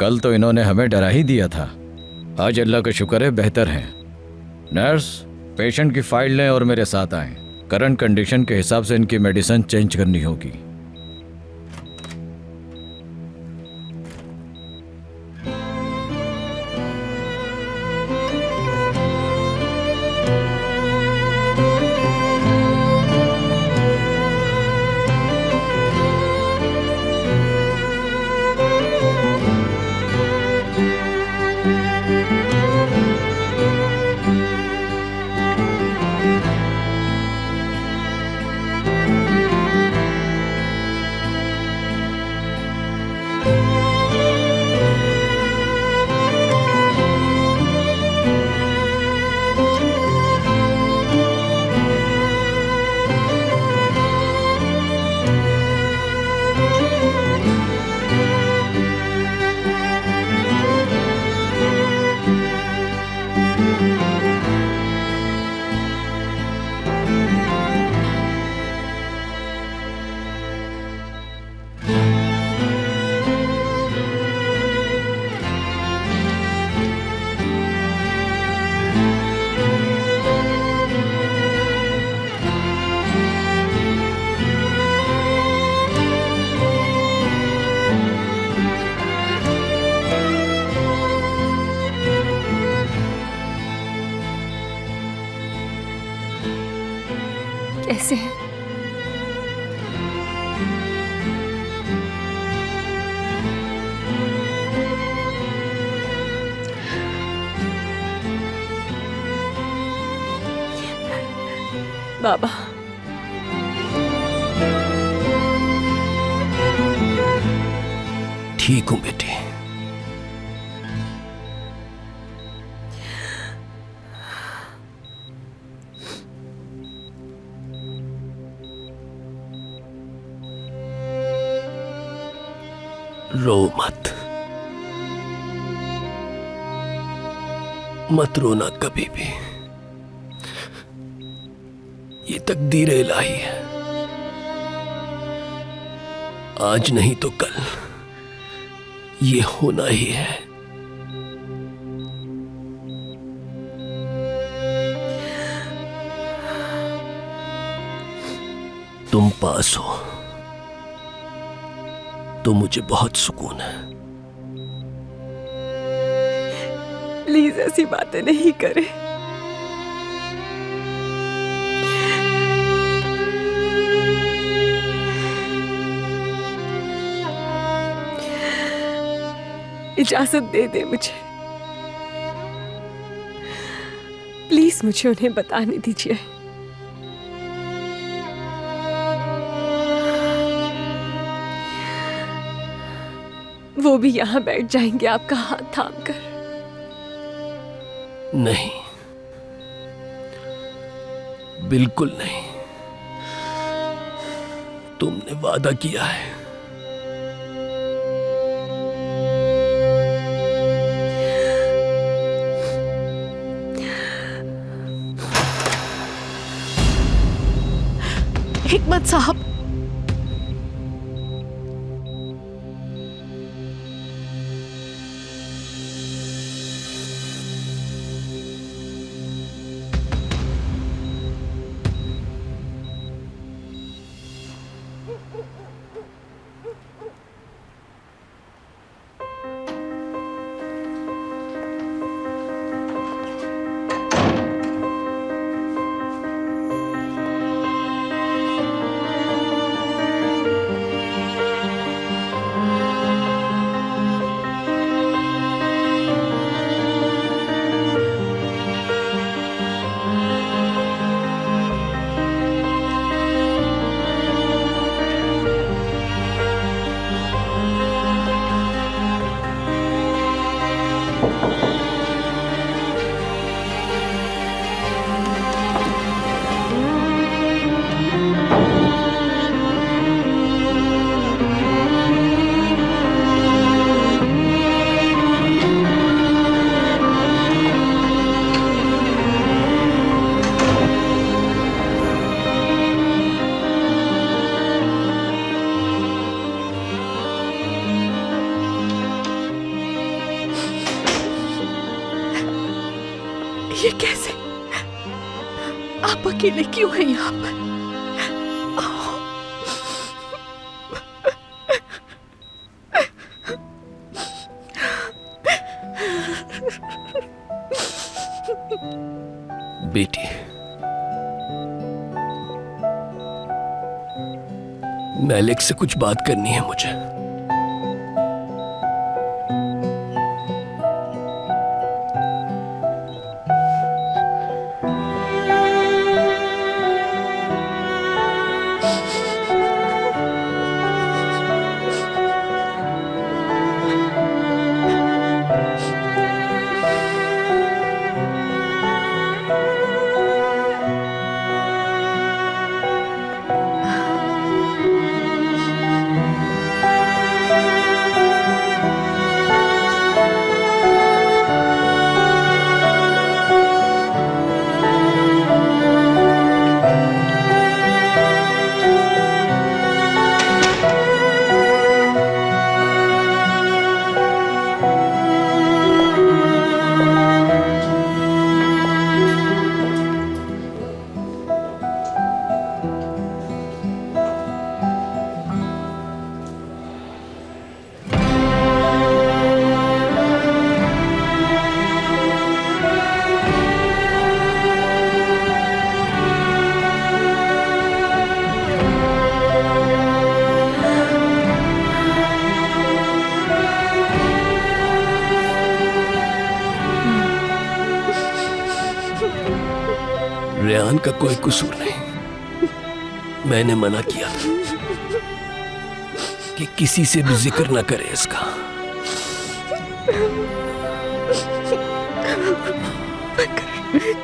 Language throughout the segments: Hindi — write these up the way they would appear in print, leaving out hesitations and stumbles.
कल तो इन्होंने हमें डरा ही दिया था। आज अल्लाह का शुक्र है बेहतर हैं। नर्स, पेशेंट की फाइल लें और मेरे साथ आएं। करंट कंडीशन के हिसाब से इनकी मेडिसिन चेंज करनी होगी। कैसे हैं? बाबा, ठीक हूं बेटी। रो मत, मत रोना कभी भी। ये तकदीर इलाही है। आज नहीं तो कल ये होना ही है। तुम पास हो तो मुझे बहुत सुकून है। प्लीज ऐसी बातें नहीं करें। इजाजत दे दे मुझे, प्लीज मुझे उन्हें बताने दीजिए। वो भी यहां बैठ जाएंगे आपका हाथ थाम कर। नहीं, बिल्कुल नहीं। तुमने वादा किया है। हिकमत साहब, ये कैसे? आप अकेले क्यों हैं यहाँ पर? बेटी, मैलिक से कुछ बात करनी है मुझे। रेहान का कोई कसूर नहीं। मैंने मना किया था कि किसी से भी जिक्र न करे इसका।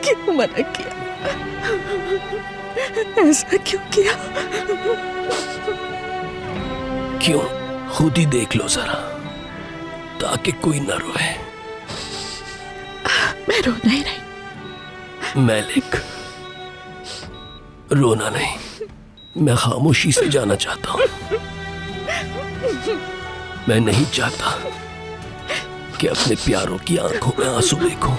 क्यों मना किया? ऐसा क्यों किया? क्यों? खुद ही देख लो जरा, ताकि कोई न रोए। मैं रोना ही नहीं। मैलिक, रोना नहीं, मैं खामोशी से जाना चाहता हूं। मैं नहीं चाहता कि अपने प्यारों की आंखों में आंसू देखूं।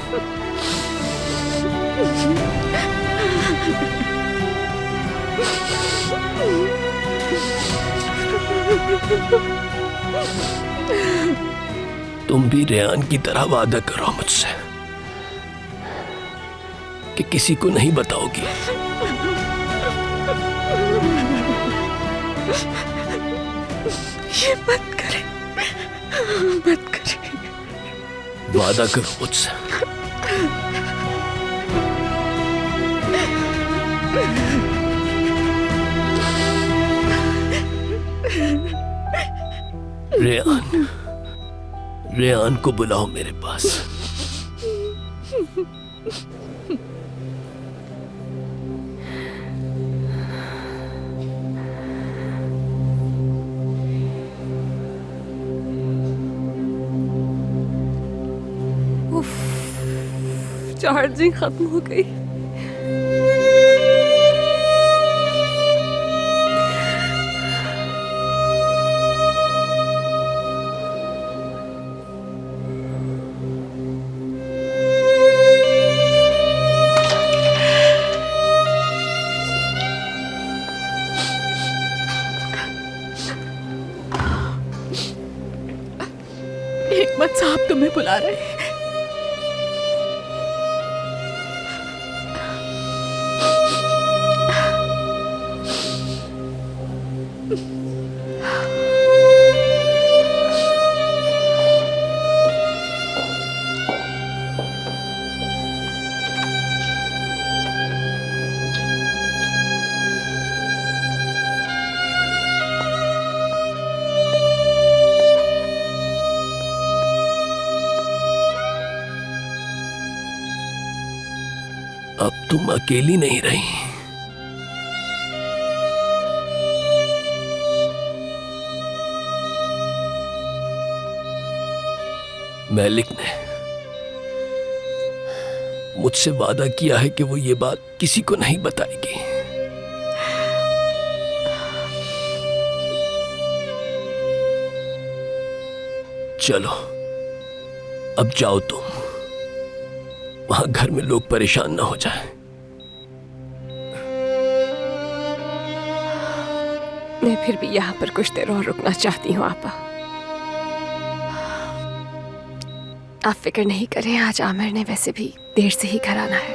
तुम भी रेहान की तरह वादा करो मुझसे कि किसी को नहीं बताओगी। ये मत करे, मत करे। वादा करो मुझसे। रेहान, रेहान को बुलाओ मेरे पास। चार्जिंग खत्म हो गई। हिकमत साहब तुम्हें बुला रहे हैं। अब तुम अकेली नहीं रही। मैलिक ने मुझसे वादा किया है कि वो ये बात किसी को नहीं बताएगी। चलो अब जाओ तुम, वहां घर में लोग परेशान ना हो जाए। मैं फिर भी यहाँ पर कुछ देर और रुकना चाहती हूँ आपा। आप फिक्र नहीं करें, आज आमिर ने वैसे भी देर से ही घर आना है।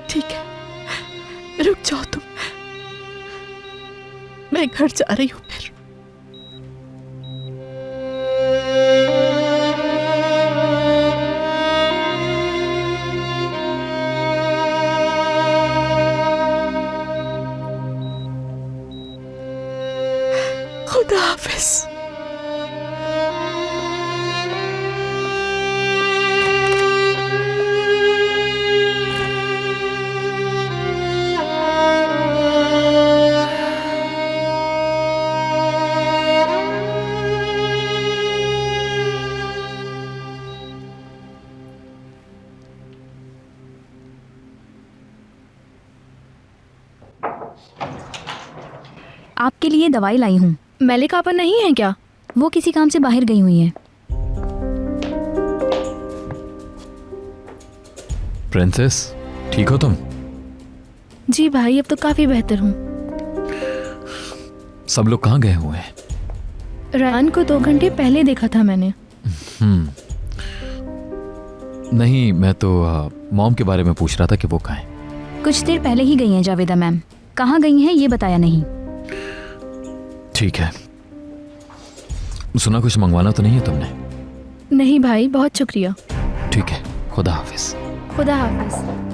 ठीक है, रुक जाओ तुम, मैं घर जा रही हूँ फिर। खुदा हाफिज। आपके लिए दवाई लाई हूँ। मलिक आपा नहीं है क्या? वो किसी काम से बाहर गई हुई हैं। प्रिंसेस, ठीक हो तुम? जी भाई, अब तो काफी बेहतर हूँ। सब लोग कहाँ गए हुए हैं? रयान को 2 घंटे पहले देखा था मैंने। नहीं, मैं तो मॉम के बारे में पूछ रहा था कि वो कहाँ है। कुछ देर पहले ही गई हैं जावेदा मैम। कहाँ गई हैं ये बताया नहीं। ठीक है। सुना कुछ मंगवाना तो नहीं है तुमने? नहीं भाई, बहुत शुक्रिया। ठीक है, खुदा हाफिज। खुदा हाफिज।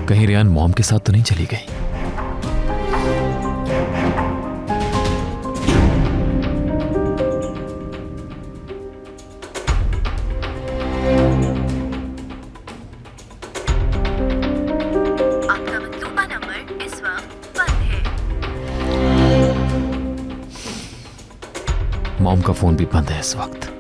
कहीं रियान मॉम के साथ तो नहीं चली गई? आपका मतलूबा नंबर इस वक्त बंद है। मॉम का फोन भी बंद है इस वक्त।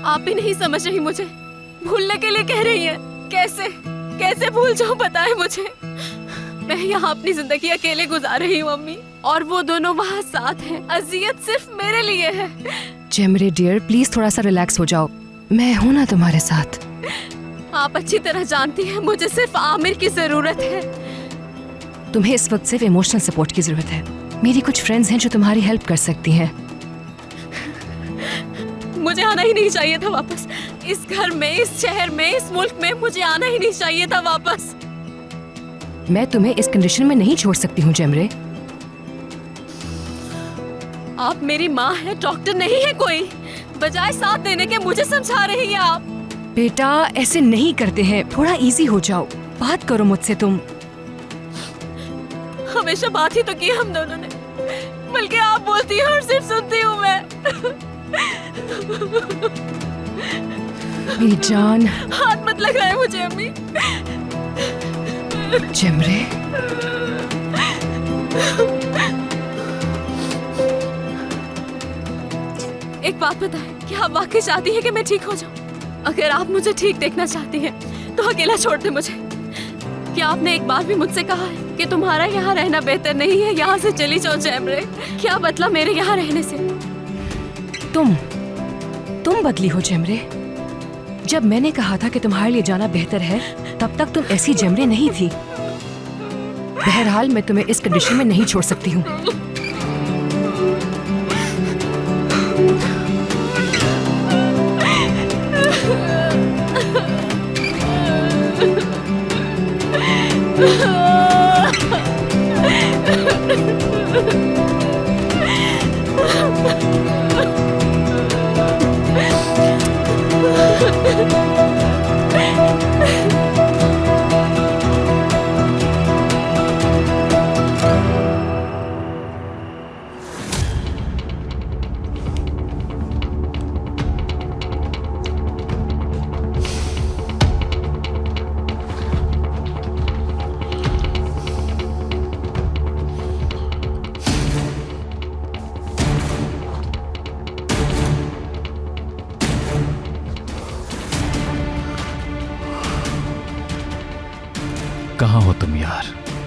आप भी नहीं समझ रही मुझे, भूलने के लिए कह रही है। कैसे कैसे भूल जाऊं, बताएं मुझे। मैं यहाँ अपनी जिंदगी अकेले गुजार रही हूँ अम्मी, और वो दोनों वहाँ साथ हैं। अजियत सिर्फ मेरे लिए है। जेमरे डियर, प्लीज थोड़ा सा रिलैक्स हो जाओ, मैं हूं ना तुम्हारे साथ। आप अच्छी तरह जानती हैं मुझे सिर्फ आमिर की जरूरत है। तुम्हें इस वक्त सिर्फ इमोशनल सपोर्ट की जरूरत है। मेरी कुछ फ्रेंड्स हैं जो तुम्हारी हेल्प कर सकती हैं। मुझे आना ही नहीं चाहिए था वापस। इस घर में, इस शहर में, इस मुल्क में मुझे आना ही नहीं चाहिए था वापस। मैं तुम्हें इस कंडीशन में नहीं छोड़ सकती हूँ जेमरे। आप मेरी माँ हैं, डॉक्टर नहीं है कोई। बजाय साथ देने के मुझे समझा रही हैं आप। बेटा, ऐसे नहीं करते हैं, थोड़ा इजी हो जाओ, बात करो मुझसे तुम। हमेशा बात ही तो की हम दोनों ने, बल्कि आप बोलती हैं और सिर्फ सुनती हूँ मैं। मेरी जान। हाथ मत लगाए मुझे अम्मी। जेमरे, एक बात बताएं, क्या आप वाकई चाहती हैं कि मैं ठीक हो जाऊं? अगर आप मुझे ठीक देखना चाहती हैं तो अकेला छोड़ दे मुझे। क्या आपने एक बार भी मुझसे कहा है कि तुम्हारा यहाँ रहना बेहतर नहीं है, यहाँ से चली जाओ जेमरे? क्या मतलब मेरे यहाँ रहने से? तुम बदली हो जेमरे। जब मैंने कहा था कि तुम्हारे लिए जाना बेहतर है, तब तक तुम ऐसी जेमरे नहीं थी। बहरहाल मैं तुम्हें इस कंडीशन में नहीं छोड़ सकती हूँ।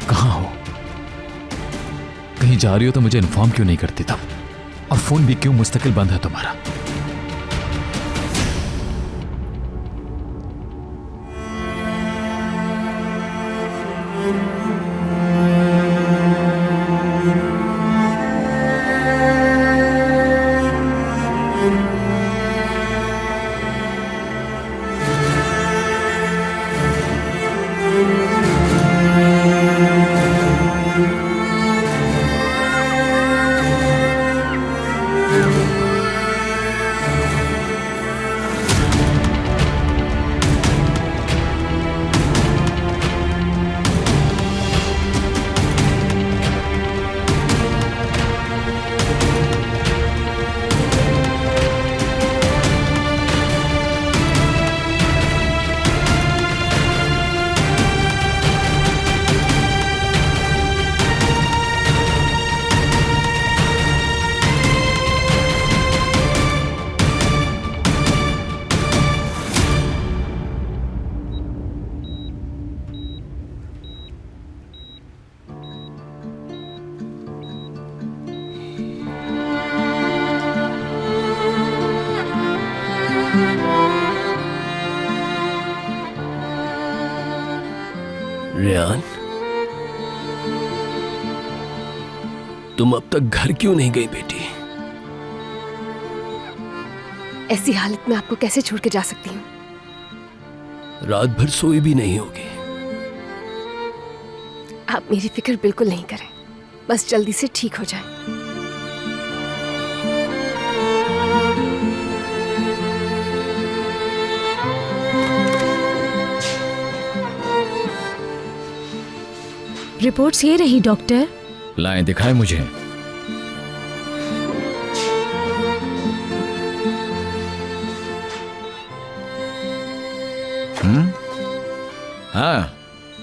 कहाँ हो? कहीं जा रही हो तो मुझे इन्फॉर्म क्यों नहीं करती तब? और फोन भी क्यों मुस्तकिल बंद है तुम्हारा? रेहान, तुम अब तक घर क्यों नहीं गई बेटी? ऐसी हालत में आपको कैसे छोड़ के जा सकती हूँ? रात भर सोई भी नहीं होगी। आप मेरी फिक्र बिल्कुल नहीं करें, बस जल्दी से ठीक हो जाए। रिपोर्ट्स ये रही डॉक्टर। लाएं दिखाएं मुझे। हाँ,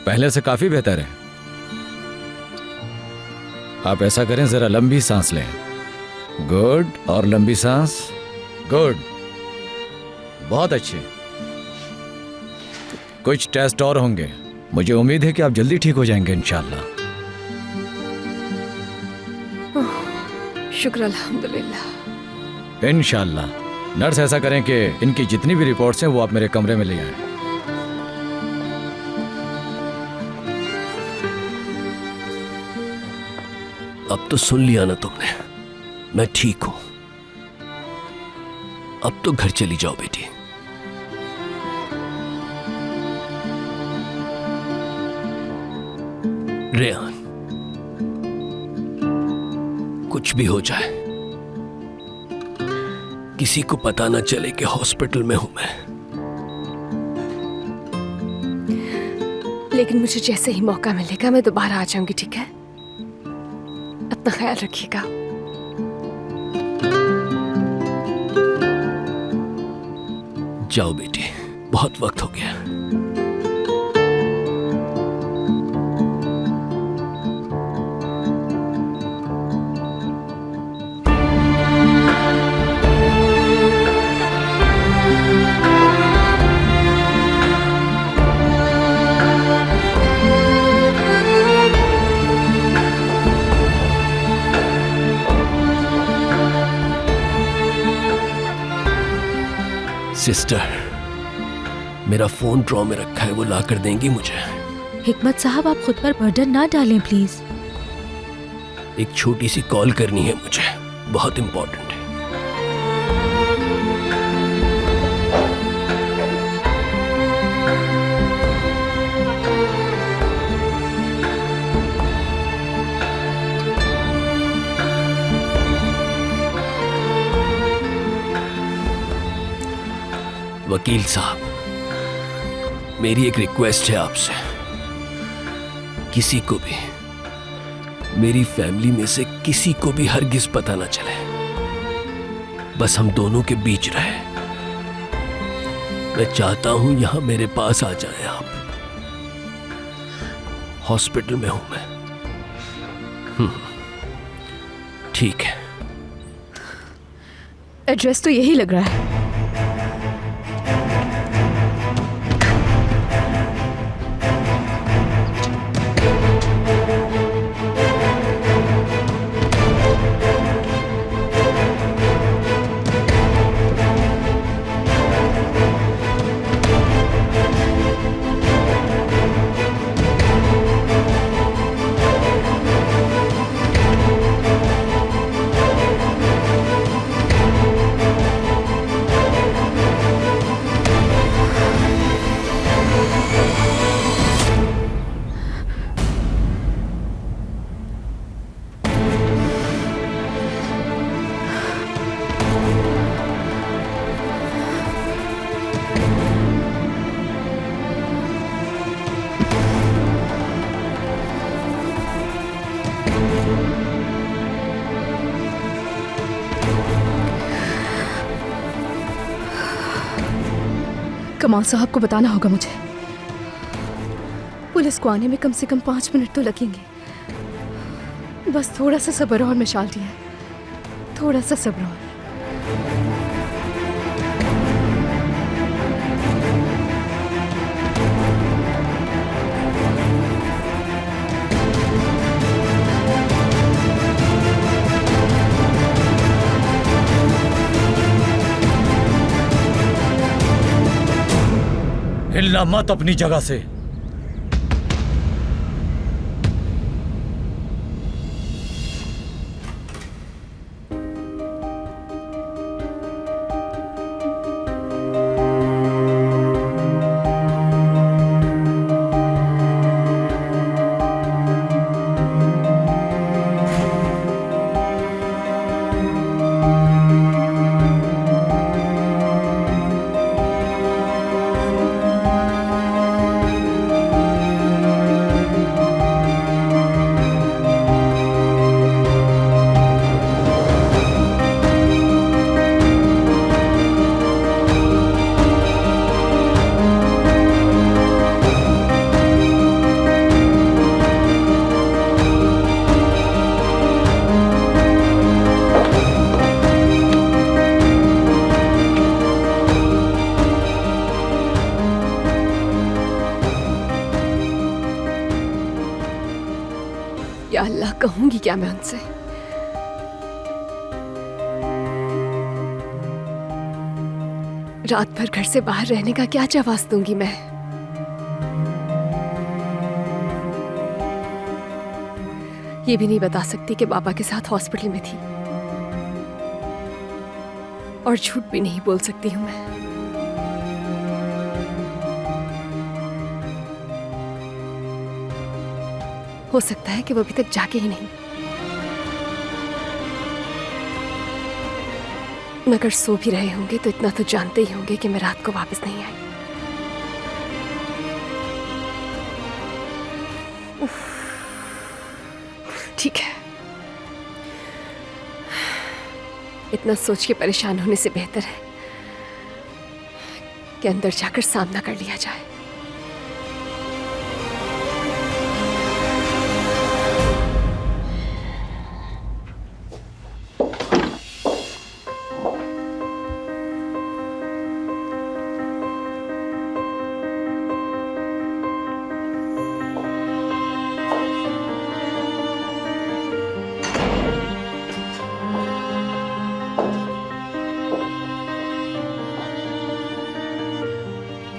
पहले से काफी बेहतर है। आप ऐसा करें, जरा लंबी सांस लें। गुड, और लंबी सांस। गुड, बहुत अच्छे। कुछ टेस्ट और होंगे। मुझे उम्मीद है कि आप जल्दी ठीक हो जाएंगे इंशाल्लाह। शुक्र अल्हम्दुलिल्लाह। इंशाल्लाह। नर्स, ऐसा करें कि इनकी जितनी भी रिपोर्ट्स हैं वो आप मेरे कमरे में ले आएं। अब तो सुन लिया ना तुमने, मैं ठीक हूं। अब तो घर चली जाओ बेटी। रेहान, कुछ भी हो जाए, किसी को पता ना चले कि हॉस्पिटल में हूं मैं। लेकिन मुझे जैसे ही मौका मिलेगा मैं दोबारा आ जाऊंगी, ठीक है? अपना ख्याल रखिएगा। जाओ बेटी, बहुत वक्त हो गया। सिस्टर, मेरा फोन ड्रॉ में रखा है, वो ला कर देंगी मुझे? हिकमत साहब, आप खुद पर बर्डन ना डालें प्लीज। एक छोटी सी कॉल करनी है मुझे, बहुत इंपॉर्टेंट है। वकील साहब, मेरी एक रिक्वेस्ट है आपसे। किसी को भी, मेरी फैमिली में से किसी को भी हरगिज पता ना चले, बस हम दोनों के बीच रहे। मैं चाहता हूं यहां मेरे पास आ जाएं आप। हॉस्पिटल में हूं मैं। ठीक है। एड्रेस तो यही लग रहा है। कमाल साहब को बताना होगा मुझे। पुलिस को आने में कम से कम 5 मिनट तो लगेंगे। बस थोड़ा सा सब्र और मिशाल दिया, थोड़ा सा सब्र और। हिलना मत अपनी जगह से। या अल्लाह, कहूंगी क्या मैं उनसे? रात भर घर से बाहर रहने का क्या जवाब दूंगी मैं? ये भी नहीं बता सकती कि बाबा के साथ हॉस्पिटल में थी, और झूठ भी नहीं बोल सकती हूं मैं। हो सकता है कि वो अभी तक जागे ही नहीं, मगर सो भी रहे होंगे तो इतना तो जानते ही होंगे कि मैं रात को वापस नहीं आई। उफ, ठीक है, इतना सोच के परेशान होने से बेहतर है कि अंदर जाकर सामना कर लिया जाए।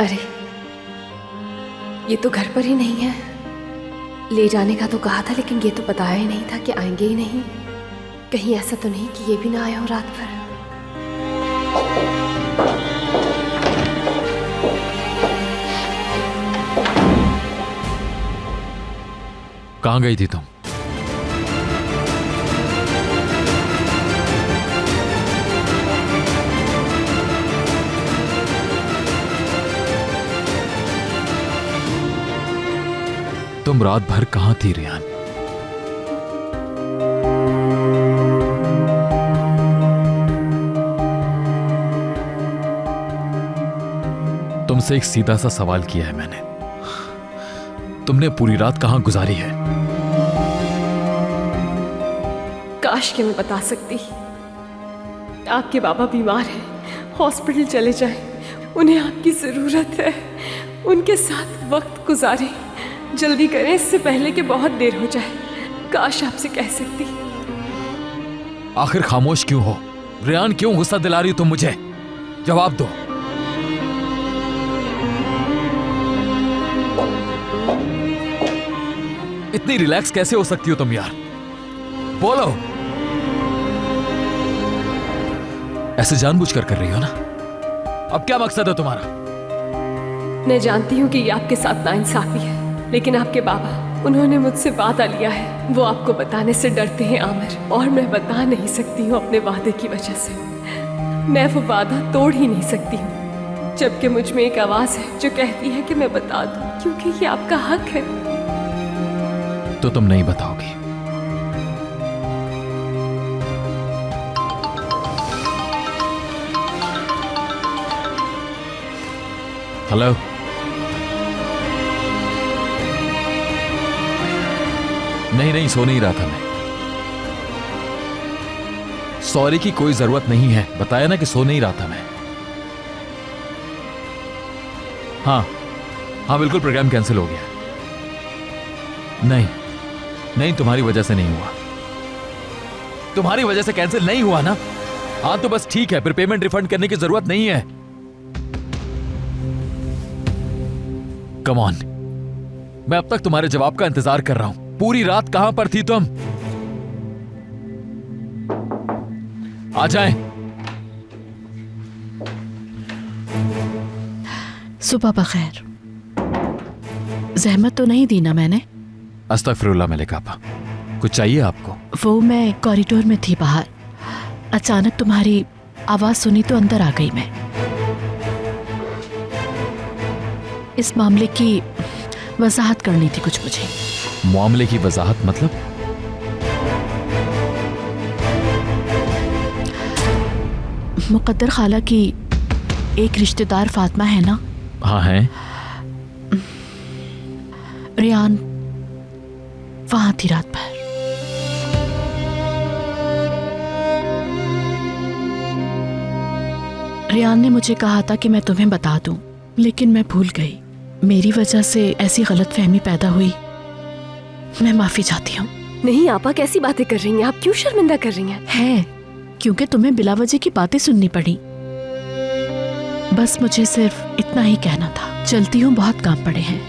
अरे, ये तो घर पर ही नहीं है। ले जाने का तो कहा था, लेकिन ये तो बताया ही नहीं था कि आएंगे ही नहीं। कहीं ऐसा तो नहीं कि ये भी ना आया हो रात भर। कहाँ गई थी तुम? तुम रात भर कहां थी रियान? तुमसे एक सीधा सा सवाल किया है मैंने। तुमने पूरी रात कहां गुजारी है? काश कि मैं बता सकती। आपके बाबा बीमार हैं, हॉस्पिटल चले जाएं, उन्हें आपकी जरूरत है। उनके साथ वक्त गुजारें, जल्दी करें इससे पहले कि बहुत देर हो जाए। काश आपसे कह सकती। आखिर खामोश क्यों हो रियान? क्यों गुस्सा दिला रही हो तुम मुझे? जवाब दो। इतनी रिलैक्स कैसे हो सकती हो तुम यार? बोलो। ऐसे जानबूझकर कर रही हो ना? अब क्या मकसद है तुम्हारा? मैं जानती हूँ कि ये आपके साथ नाइंसाफी है, लेकिन आपके बाबा, उन्होंने मुझसे वादा लिया है। वो आपको बताने से डरते हैं आमिर, और मैं बता नहीं सकती हूँ अपने वादे की वजह से। मैं वो वादा तोड़ ही नहीं सकती हूँ, जबकि मुझ में एक आवाज है जो कहती है कि मैं बता दूँ, क्योंकि ये आपका हक है। तो तुम नहीं बताओगी? हेलो। नहीं, सो नहीं रहा था मैं। सॉरी की कोई जरूरत नहीं है, बताया ना कि सो नहीं रहा था मैं। हाँ, बिल्कुल प्रोग्राम कैंसिल हो गया। नहीं, तुम्हारी वजह से नहीं हुआ। तुम्हारी वजह से कैंसिल नहीं हुआ ना? हाँ तो बस ठीक है, फिर पेमेंट रिफंड करने की जरूरत नहीं है। कम ऑन, मैं अब तक तुम्हारे जवाब का इंतजार कर रहा हूं। पूरी रात कहां पर थी तुम? आ जाएं। सुबह बखैर। जहमत तो नहीं दी ना मैंने? अस्तगफिरुल्लाह मलिक आपा, कुछ चाहिए आपको? वो मैं कॉरिडोर में थी बाहर, अचानक तुम्हारी आवाज सुनी तो अंदर आ गई मैं। इस मामले की वजाहत करनी थी कुछ मुझे। मामले की वजाहत मतलब? मुकद्दर खाला की एक रिश्तेदार फातिमा है ना? हाँ है। रियान वहां थी रात भर। रियान ने मुझे कहा था कि मैं तुम्हें बता दूं, लेकिन मैं भूल गई। मेरी वजह से ऐसी गलतफहमी पैदा हुई, मैं माफी चाहती हूँ। नहीं आपा, कैसी बातें कर रही हैं आप? क्यों शर्मिंदा कर रही हैं? है क्योंकि तुम्हें बिला वजह की बातें सुननी पड़ी। बस मुझे सिर्फ इतना ही कहना था। चलती हूँ, बहुत काम पड़े हैं,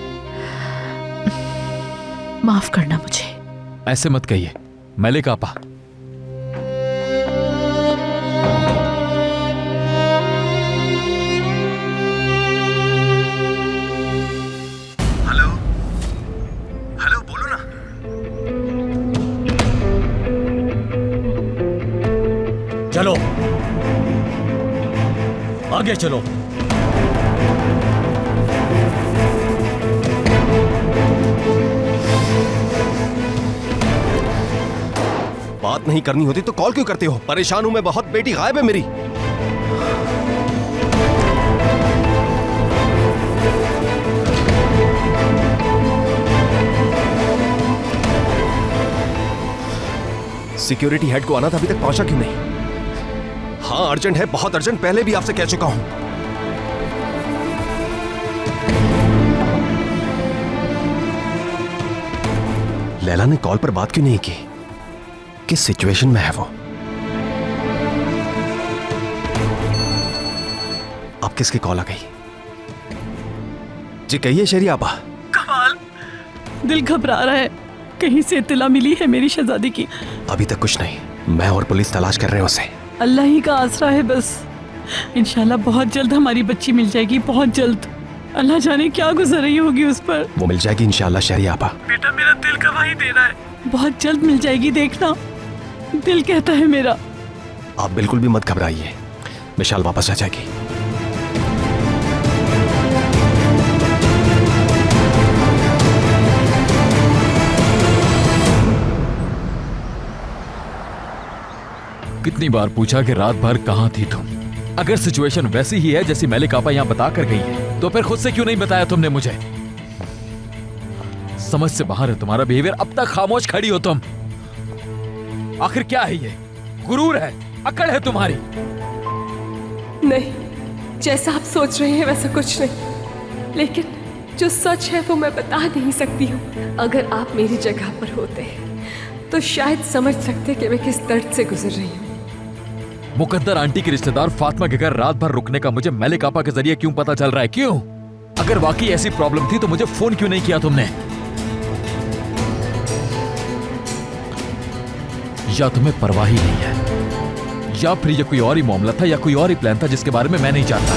माफ करना मुझे। ऐसे मत कहिए मलिक आपा। हेलो, बोलो ना। चलो आगे चलो। बात नहीं करनी होती तो कॉल क्यों करते हो? परेशान हूं मैं बहुत, बेटी गायब है मेरी। सिक्योरिटी हेड को आना था, अभी तक पहुंचा क्यों नहीं? हाँ अर्जेंट है, बहुत अर्जेंट, पहले भी आपसे कह चुका हूं। लैला ने कॉल पर बात क्यों नहीं की? किस सिचुएशन में है वो? अब किसकी कॉल आ गई? जी कहिए शहरी आपा। कमाल, दिल घबरा रहा है। कहीं से इत्तला मिली है मेरी शहजादी की? अभी तक कुछ नहीं, मैं और पुलिस तलाश कर रहे हैं उसे। अल्लाह ही का आसरा है बस। इंशाल्लाह बहुत जल्द हमारी बच्ची मिल जाएगी, बहुत जल्द। अल्लाह जाने क्या गुजर रही होगी उस पर। वो मिल जाएगी इंशाल्लाह शहरी आपा। बेटा मेरा दिल गवाही दे रहा है, बहुत जल्द मिल जाएगी, देखना। दिल कहता है मेरा। आप बिल्कुल भी मत घबराइए, मिशाल वापस आ जाएगी। कितनी बार पूछा कि रात भर कहां थी तुम? अगर सिचुएशन वैसी ही है जैसी मलिक आपा यहां बता कर गई है, तो फिर खुद से क्यों नहीं बताया तुमने मुझे? समझ से बाहर है तुम्हारा बिहेवियर। अब तक खामोश खड़ी हो तुम। आखिर क्या है ये? गुरूर है, अकड़ है तुम्हारी? नहीं, जैसा आप सोच रहे हैं वैसा कुछ नहीं, लेकिन जो सच है वो मैं बता नहीं सकती हूँ। अगर आप मेरी जगह पर होते तो शायद समझ सकते कि मैं किस दर्द से गुजर रही हूँ। मुकद्दर आंटी की रिश्तेदार फातिमा के घर रात भर रुकने का मुझे मलिक आपा के जरिए क्यों पता चल रहा है? क्यों? अगर वाकई ऐसी प्रॉब्लम थी तो मुझे फोन क्यों नहीं किया तुमने? या तुम्हें परवाह ही नहीं है, या फिर ये कोई और ही मामला था, या कोई और ही प्लान था जिसके बारे में मैं नहीं जानता।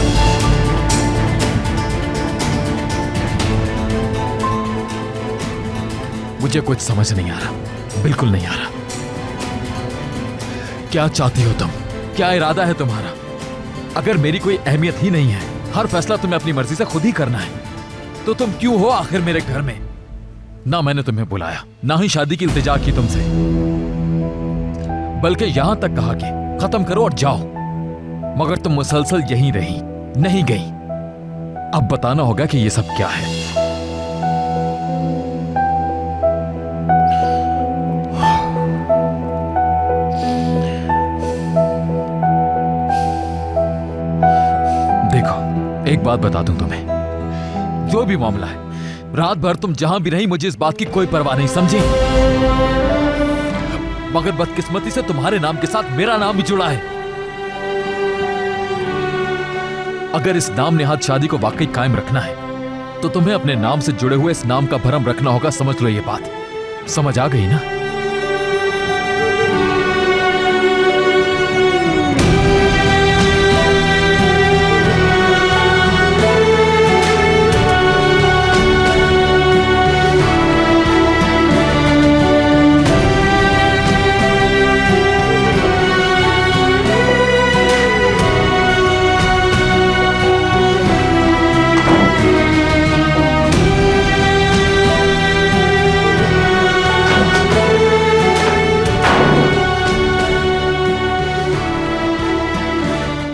मुझे कुछ समझ नहीं आ रहा, बिल्कुल नहीं आ रहा। क्या चाहती हो तुम? क्या इरादा है तुम्हारा? अगर मेरी कोई अहमियत ही नहीं है, हर फैसला तुम्हें अपनी मर्जी से खुद ही करना है, तो तुम क्यों हो आखिर मेरे घर में? ना मैंने तुम्हें बुलाया, ना ही शादी की इल्तिजा की तुमसे, बल्कि यहां तक कहा कि खत्म करो और जाओ, मगर तुम मुसलसल यहीं रही, नहीं गई। अब बताना होगा कि ये सब क्या है। देखो, एक बात बता दूं तुम्हें, जो भी मामला है, रात भर तुम जहां भी रही मुझे इस बात की कोई परवाह नहीं, समझी? मगर बदकिस्मती से तुम्हारे नाम के साथ मेरा नाम भी जुड़ा है। अगर इस नाम नेहाद शादी को वाकई कायम रखना है तो तुम्हें अपने नाम से जुड़े हुए इस नाम का भरम रखना होगा। समझ लो ये बात, समझ आ गई ना?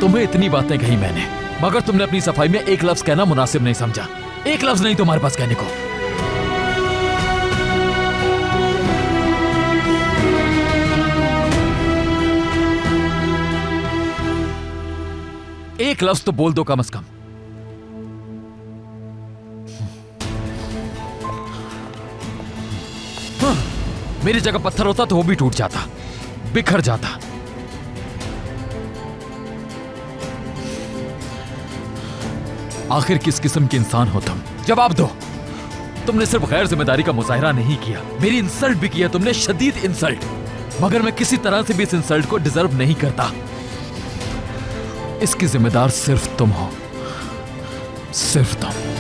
तुम्हें इतनी बातें कही मैंने, मगर तुमने अपनी सफाई में एक लफ्ज कहना मुनासिब नहीं समझा। एक लफ्ज नहीं तुम्हारे पास कहने को। एक लफ्ज तो बोल दो कम से कम। मेरी जगह पत्थर होता तो वो भी टूट जाता, बिखर जाता। आखिर किस किस्म के इंसान हो तुम? जवाब दो। तुमने सिर्फ गैर जिम्मेदारी का मुजाहिरा नहीं किया, मेरी इंसल्ट भी किया तुमने, शदीद इंसल्ट। मगर मैं किसी तरह से भी इस इंसल्ट को डिजर्व नहीं करता। इसकी जिम्मेदार सिर्फ तुम हो, सिर्फ तुम।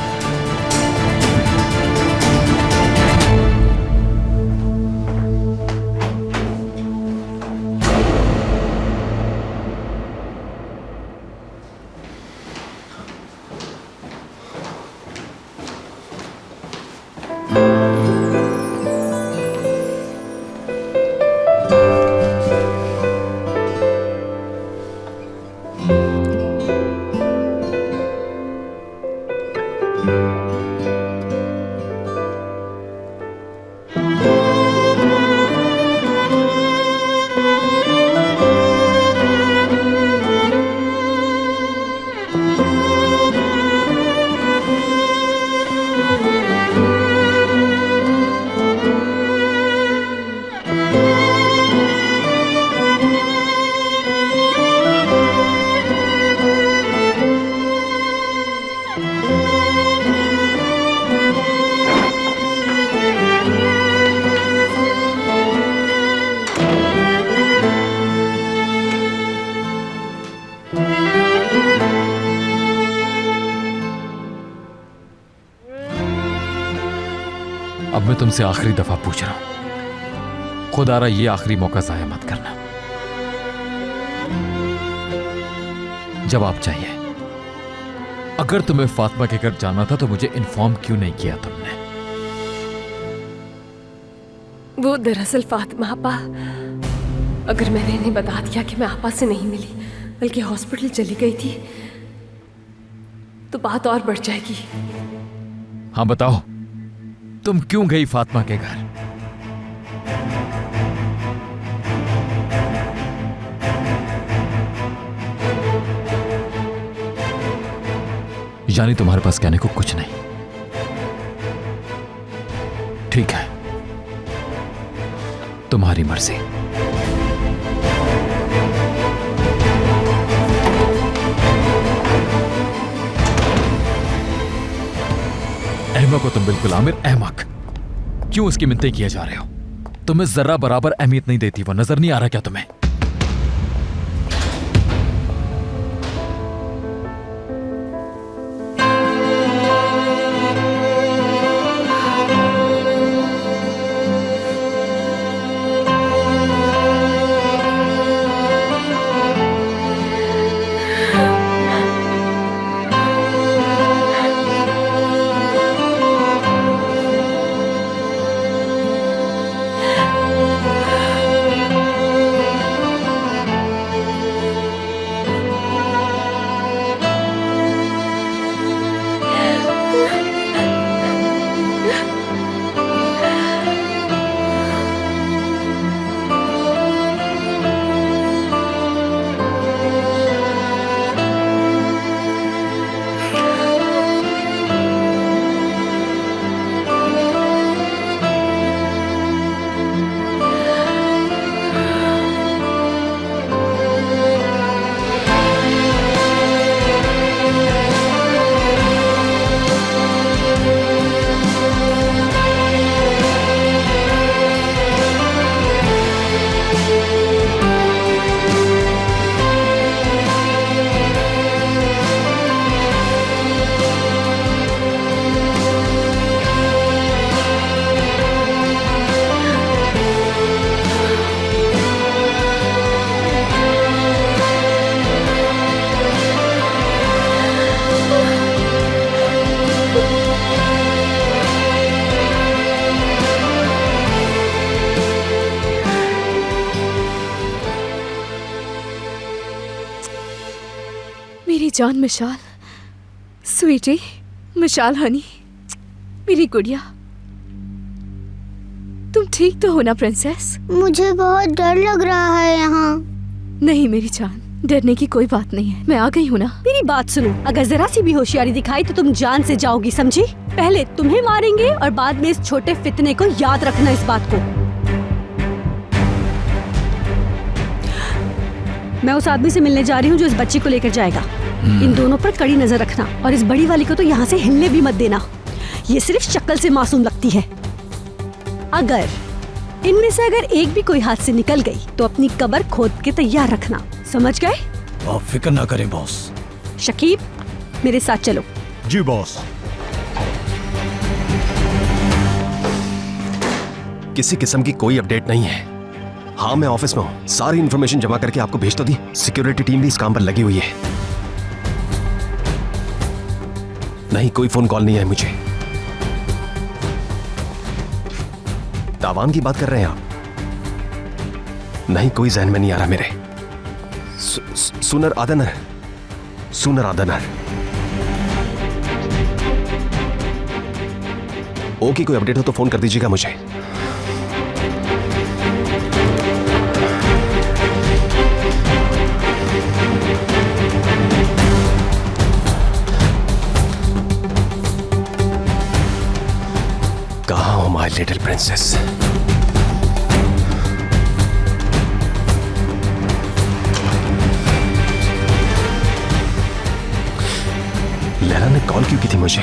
अब मैं तुमसे आखिरी दफा पूछ रहा हूं, खुदारा ये आखिरी मौका जाया मत करना। जवाब चाहिए। अगर तुम्हें फातिमा के घर जाना था तो मुझे इन्फॉर्म क्यों नहीं किया तुमने? वो दरअसल फातिमा आपा, अगर मैंने इन्हें बता दिया कि मैं आपा से नहीं मिली बल्कि हॉस्पिटल चली गई थी तो बात और बढ़ जाएगी। हाँ बताओ, तुम क्यों गई फातिमा के घर? यानी तुम्हारे पास कहने को कुछ नहीं। ठीक है, तुम्हारी मर्जी। अहमक हो तुम, बिल्कुल आमिर, अहमक। क्यों उसकी मिन्नतें किए जा रहे हो? तुम्हें जरा बराबर अहमियत नहीं देती वो, नजर नहीं आ रहा क्या तुम्हें? जान मिशाल, स्वीटी, मिशाल हनी, मेरी गुड़िया, तुम ठीक तो हो ना प्रिंसेस? मुझे बहुत डर लग रहा है यहाँ। नहीं मेरी जान, डरने की कोई बात नहीं है, मैं आ गई हूँ ना। मेरी बात सुनो, अगर जरा सी भी होशियारी दिखाई तो तुम जान से जाओगी, समझी? पहले तुम्हें मारेंगे और बाद में इस छोटे फितने को याद रखना, इस बात को। मैं उस आदमी से मिलने जा रही हूँ जो इस बच्ची को लेकर जाएगा। इन दोनों पर कड़ी नजर रखना और इस बड़ी वाली को तो यहाँ से हिलने भी मत देना। ये सिर्फ शक्ल से मासूम लगती है। अगर इनमें से अगर एक भी कोई हाथ से निकल गई तो अपनी कब्र खोद के तैयार रखना, समझ गए? आप फिक्र ना करें बॉस। शकीब, मेरे साथ चलो। जी बॉस। किसी किस्म की कोई अपडेट नहीं है। हाँ, मैं ऑफिस में हूँ, सारी इन्फॉर्मेशन जमा करके आपको भेज तो दी। सिक्योरिटी टीम भी इस काम पर लगी हुई है। नहीं, कोई फोन कॉल नहीं है मुझे। तावान की बात कर रहे हैं आप? नहीं, कोई जहन में नहीं आ रहा मेरे। सुनर आदनर, सुनर आदनर। ओके, कोई अपडेट हो तो फोन कर दीजिएगा मुझे। कहाँ हो माय लिटिल प्रिंसेस? लैला ने कॉल क्यों की थी मुझे?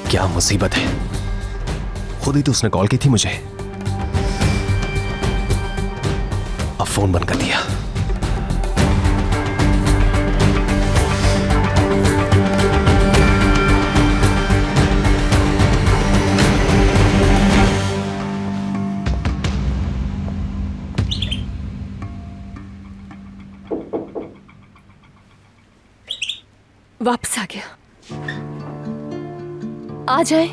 क्या मुसीबत है, खुद ही तो उसने कॉल की थी मुझे। अब फोन बंद कर दिया। वापस आ गया। आ जाए।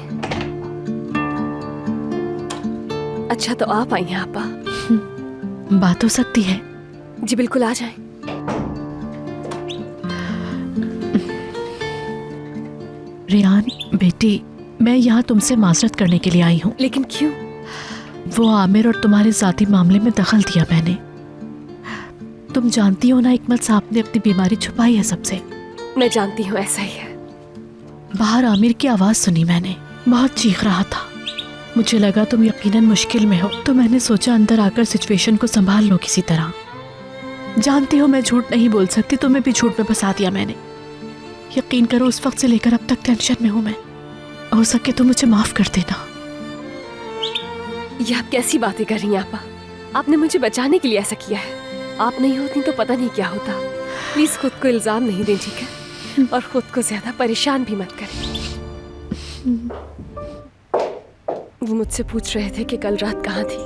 अच्छा तो आप आई हैं आपा। बात हो सकती है। जी बिल्कुल, आ जाए। रियान बेटी, मैं यहाँ तुमसे माजरत करने के लिए आई हूँ। लेकिन क्यों? वो आमिर और तुम्हारे जाती मामले में दखल दिया मैंने। तुम जानती हो ना, हिकमत साहब ने अपनी बीमारी छुपाई है सबसे। मैं जानती हूँ, ऐसा ही है। बाहर आमिर की आवाज सुनी मैंने, बहुत चीख रहा था। मुझे लगा तुम यकीनन मुश्किल में हो, तो मैंने सोचा अंदर आकर सिचुएशन को संभाल लो किसी तरह। जानती हो मैं झूठ नहीं बोल सकती, तुम्हें भी झूठ में फंसा दिया मैंने। यकीन करो, उस वक्त से लेकर अब तक टेंशन में हूँ मैं। हो सके तो मुझे माफ कर देना। ये आप कैसी बातें कर रही हैं आपा? आपने मुझे बचाने के लिए ऐसा किया है। आप नहीं होती तो पता नहीं क्या होता। प्लीज खुद को इल्जाम नहीं दें, ठीक है? और खुद को ज्यादा परेशान भी मत करें। वो मुझसे पूछ रहे थे कि कल रात कहाँ थी।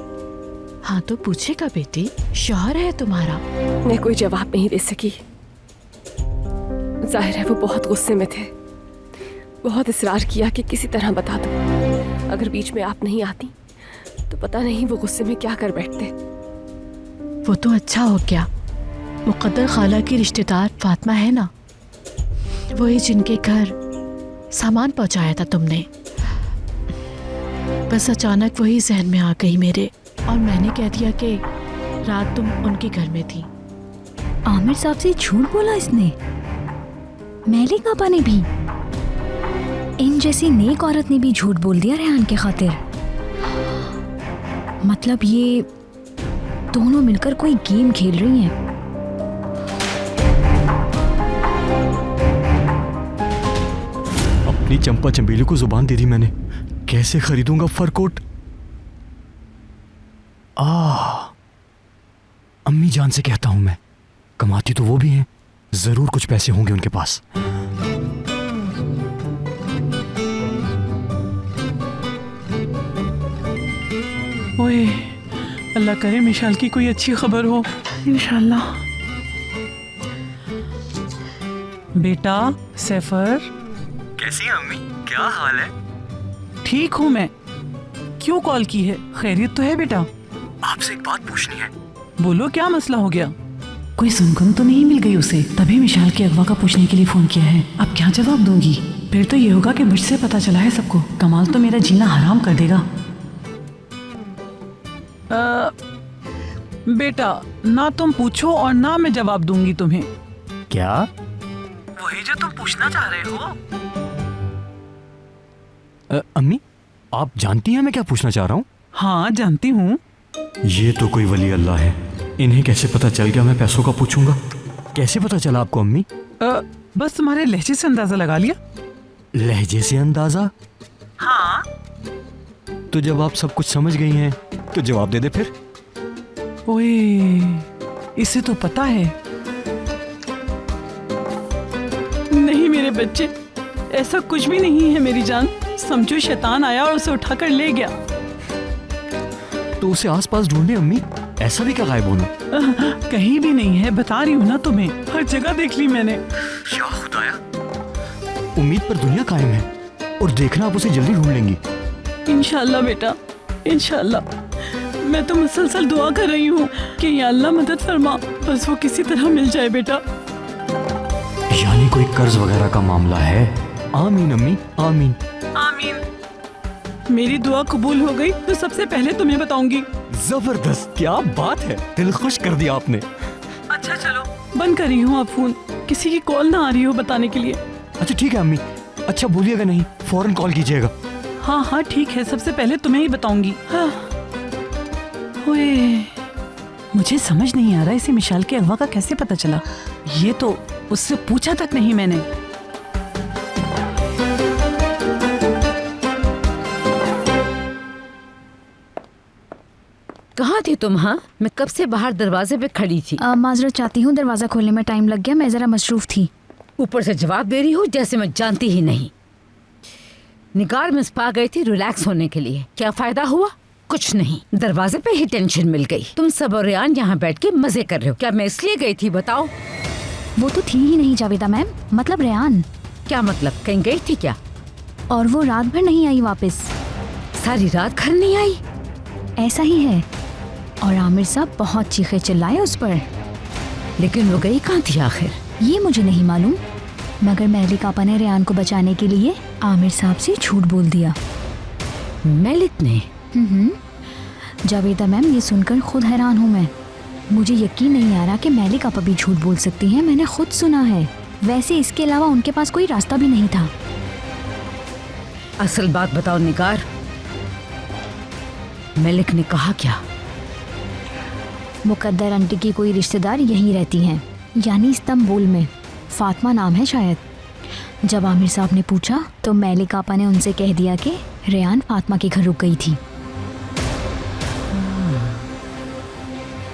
हाँ तो पूछेगा बेटी, शौहर है तुम्हारा। मैं कोई जवाब नहीं दे सकी। जाहिर है वो बहुत गुस्से में थे। बहुत इसरार किया कि किसी तरह बता दो। अगर बीच में आप नहीं आती तो पता नहीं वो गुस्से में क्या कर बैठते। वो तो अच्छा हो गया। मुकद्दर खाला की रिश्तेदार फातिमा है ना, वही जिनके घर सामान पहुंचाया था तुमने। बस अचानक वही जहन में आ गई मेरे, और मैंने कह दिया कि रात तुम उनके घर में थी। आमिर साहब से झूठ बोला इसने? मैलिक आपा ने भी? इन जैसी नेक औरत ने भी झूठ बोल दिया रेहान के खातिर? मतलब ये दोनों मिलकर कोई गेम खेल रही हैं। अपनी चंपा चंबेली को जुबान दे दी मैंने। कैसे खरीदूंगा फर कोट? अम्मी जान से कहता हूं मैं, कमाती तो वो भी हैं, जरूर कुछ पैसे होंगे उनके पास। ओए, अल्लाह करे मिशाल की कोई अच्छी खबर हो, इंशाल्लाह। बेटा सैफर, कैसी हैं अम्मी? क्या हाल है? ठीक हूँ मैं। क्यों कॉल की है? खैरियत तो है बेटा? आपसे एक बात पूछनी है। बोलो, क्या मसला हो गया? कोई सुनगुन तो नहीं मिल गई उसे, तभी मिशाल के अगवा का पूछने के लिए फोन किया है। अब क्या जवाब दूंगी? फिर तो ये होगा कि मुझसे पता चला है सबको। कमाल तो मेरा जीना हराम कर देगा। बेटा, ना तुम पूछो और ना मैं जवाब दूंगी तुम्हें। क्या? वही जो तुम पूछना चाह रहे हो। अम्मी, आप जानती हैं मैं क्या पूछना चाह रहा हूँ? हाँ, जानती हूँ। ये तो कोई वली अल्लाह है। इन्हें कैसे पता चल गया मैं पैसों का पूछूंगा? कैसे पता चला आपको अम्मी? बस तुम्हारे लहजे से अंदाजा लगा लिया। लहजे से अंदाजा? हाँ। तो जब आप सब कुछ समझ गई हैं तो जवाब दे दे फिर। ओए, इसे तो पता है। नहीं मेरे बच्चे, ऐसा कुछ भी नहीं है मेरी जान। समझो शैतान आया और उसे उठाकर ले गया। तो उसे आसपास ढूंढे अम्मी, ऐसा भी क्या गायब होना? कहीं भी नहीं है, बता रही हूँ ना तुम्हें। हर जगह देख ली मैंने। या खुदाया, उम्मीद पर दुनिया कायम है और देखना आप उसे जल्दी ढूंढ लेंगी। इंशाल्लाह बेटा, इंशाल्लाह। मैं तो मुसलसल दुआ कर रही हूँ कि या अल्लाह मदद फरमा, बस वो किसी तरह मिल जाए बेटा। यानी कोई कर्ज वगैरह का मामला है? आमीन अम्मी, आमीन आमीन। मेरी दुआ कबूल हो गई तो सबसे पहले तुम्हें बताऊंगी। जबरदस्त, क्या बात है, दिल खुश कर दिया आपने। अच्छा चलो, बंद कर रही हूँ आप फोन। किसी की कॉल ना आ रही हो बताने के लिए। अच्छा ठीक है अम्मी। अच्छा भूलिएगा नहीं, फौरन कॉल कीजिएगा। हाँ हाँ ठीक है, सबसे पहले तुम्हें ही बताऊंगी। हाँ। ओए, मुझे समझ नहीं आ रहा इसे मिशाल के अगवा का कैसे पता चला। ये तो उससे पूछा तक नहीं मैंने। कहाँ थी तुम? हाँ, मैं कब से बाहर दरवाजे पे खड़ी थी। माजरत चाहती हूँ, दरवाजा खोलने में टाइम लग गया, मैं जरा मसरूफ थी। ऊपर से जवाब दे रही हो जैसे मैं जानती ही नहीं। निगार में स्पा गई थी रिलैक्स होने के लिए, क्या फायदा हुआ? कुछ नहीं, दरवाजे पे ही टेंशन मिल गई। तुम सब और रेयान यहाँ बैठ के मजे कर रहे हो, क्या मैं इसलिए गई थी बताओ? वो तो थी ही नहीं जावेदा मैम, मतलब रेयान। क्या मतलब, कहीं गई थी क्या? और वो रात भर नहीं आई वापस। सारी रात घर नहीं आई? ऐसा ही है, और आमिर साहब बहुत चीखे चिल्लाए उस पर। लेकिन वो गई कहाँ थी आखिर? ये मुझे नहीं मालूम, मगर मेलिक आपा ने रेयान को बचाने के लिए आमिर साहब से झूठ बोल दिया। मेलिक ने? जावेदा मैम, ये सुनकर खुद हैरान हूँ मैं। मुझे यकीन नहीं आ रहा कि मेलिक आपा भी झूठ बोल सकती हैं, मैंने खुद सुना है। वैसे इसके अलावा उनके पास कोई रास्ता भी नहीं था। असल बात बताओ निगार, मेलिक ने कहा क्या? मुकद्दर आंटी की कोई रिश्तेदार यहीं रहती हैं, यानी इस्तांबुल में, फातिमा नाम है शायद। जब आमिर साहब ने पूछा तो मेलिक आपा ने उनसे कह दिया कि रेयान फातिमा के घर रुक गई थी।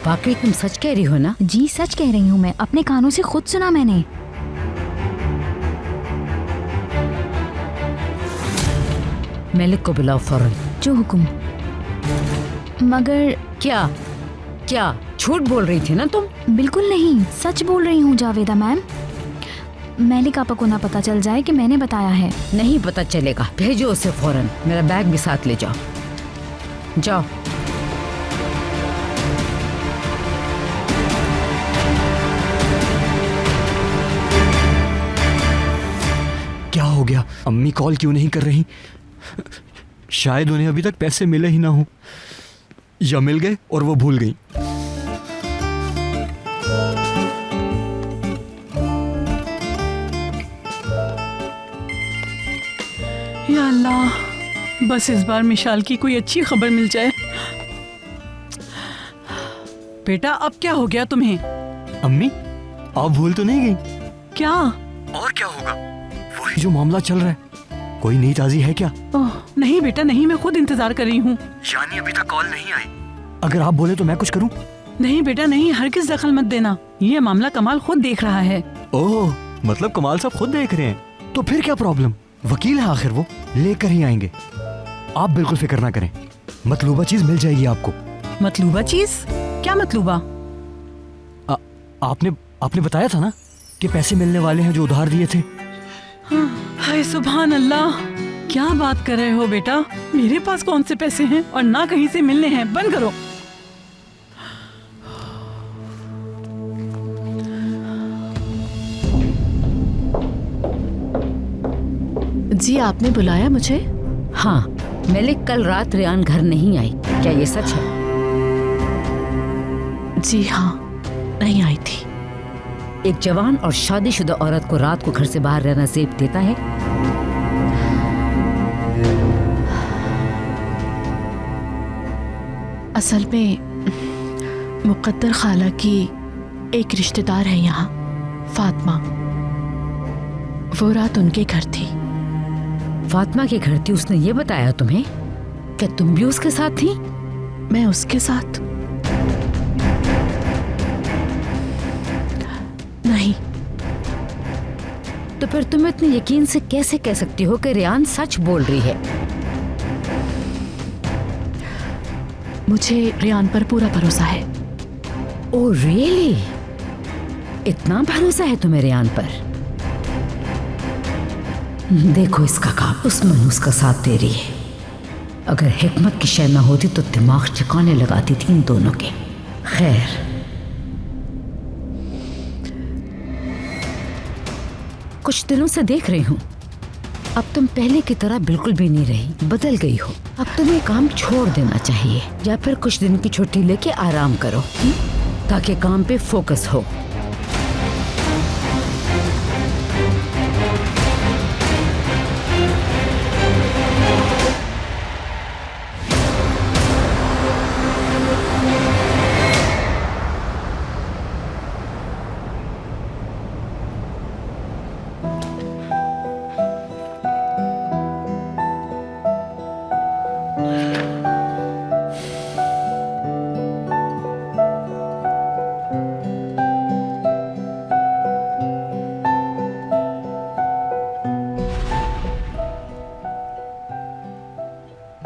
वाकई तुम सच कह रही हो ना? जी सच कह रही हूँ मैं, अपने कानों से खुद सुना मैंने। मेलिक को बुलाओ फौरन। जो हुक्म। मगर क्या क्या झूठ बोल रही थी ना तुम? बिल्कुल नहीं, सच बोल रही हूँ जावेदा मैम। मेलिक आपा को ना पता चल जाए कि मैंने बताया है। नहीं पता चलेगा, भेजो उसे फौरन। मेरा बैग भी साथ ले जाओ। जाओ। क्या हो गया? अम्मी कॉल क्यों नहीं कर रही? शायद उन्हें अभी तक पैसे मिले ही ना हो, या मिल गए और वो भूल गई। या अल्लाह, बस इस बार मिशाल की कोई अच्छी खबर मिल जाए। बेटा, अब क्या हो गया तुम्हें? अम्मी, आप भूल तो नहीं गई? क्या? और क्या होगा, वही जो मामला चल रहा है। कोई नई ताजी है क्या? ओह नहीं बेटा नहीं, मैं खुद इंतजार कर रही हूँ। यानी अभी तक कॉल नहीं आई? अगर आप बोले तो मैं कुछ करूँ? नहीं बेटा नहीं, हरगिज़ दखल मत देना, ये मामला कमाल खुद देख रहा है। ओह, मतलब कमाल साहब खुद देख रहे हैं, तो फिर क्या प्रॉब्लम? वकील है आखिर, वो लेकर ही आएंगे। आप बिल्कुल फिक्र ना करें, मतलूबा चीज मिल जाएगी आपको। मतलूबा चीज? क्या मतलूबा? आपने बताया था ना कि पैसे मिलने वाले हैं जो उधार दिए थे। हाय सुभान अल्लाह, क्या बात कर रहे हो बेटा? मेरे पास कौन से पैसे हैं और ना कहीं से मिलने हैं। बंद करो। जी आपने बुलाया मुझे? हाँ, मलिक कल रात रेयान घर नहीं आई, क्या ये सच है? जी हाँ, नहीं आई थी। एक जवान और शादीशुदा औरत को रात को घर से बाहर रहना जेब देता है? असल में मुकद्दर खाला की एक रिश्तेदार है यहाँ, फातिमा। वो रात उनके घर थी। फातिमा के घर थी, उसने ये बताया तुम्हें? क्या तुम भी उसके साथ थी? मैं उसके साथ नहीं। तो फिर तुम इतने यकीन से कैसे कह सकती हो कि रेयान सच बोल रही है? मुझे रेयान पर पूरा भरोसा है। Oh really? इतना भरोसा है तुम्हें रेयान पर? देखो इसका काम, उस मनूस का साथ दे रही है। अगर हिकमत की शय न होती तो दिमाग ठिकाने लगाती थी इन दोनों के। खैर, कुछ दिनों से देख रही हूँ अब तुम पहले की तरह बिल्कुल भी नहीं रही, बदल गई हो। अब तुम्हें काम छोड़ देना चाहिए या फिर कुछ दिन की छुट्टी लेके आराम करो, ताकि काम पे फोकस हो।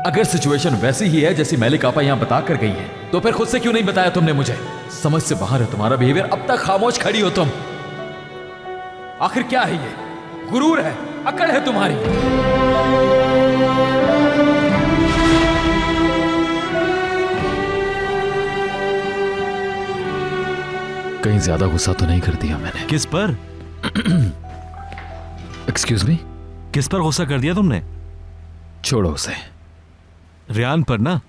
अगर सिचुएशन वैसी ही है जैसी मलिक आपा यहां बता कर गई है, तो फिर खुद से क्यों नहीं बताया तुमने मुझे? समझ से बाहर है तुम्हारा बिहेवियर। अब तक खामोश खड़ी हो तुम। आखिर क्या है ये? गुरूर है, अकड़ है तुम्हारी। कहीं ज्यादा गुस्सा तो नहीं कर दिया मैंने? किस पर? Excuse me? किस पर गुस्सा कर दिया तुमने? छोड़ो उसे। रेयान पर ना?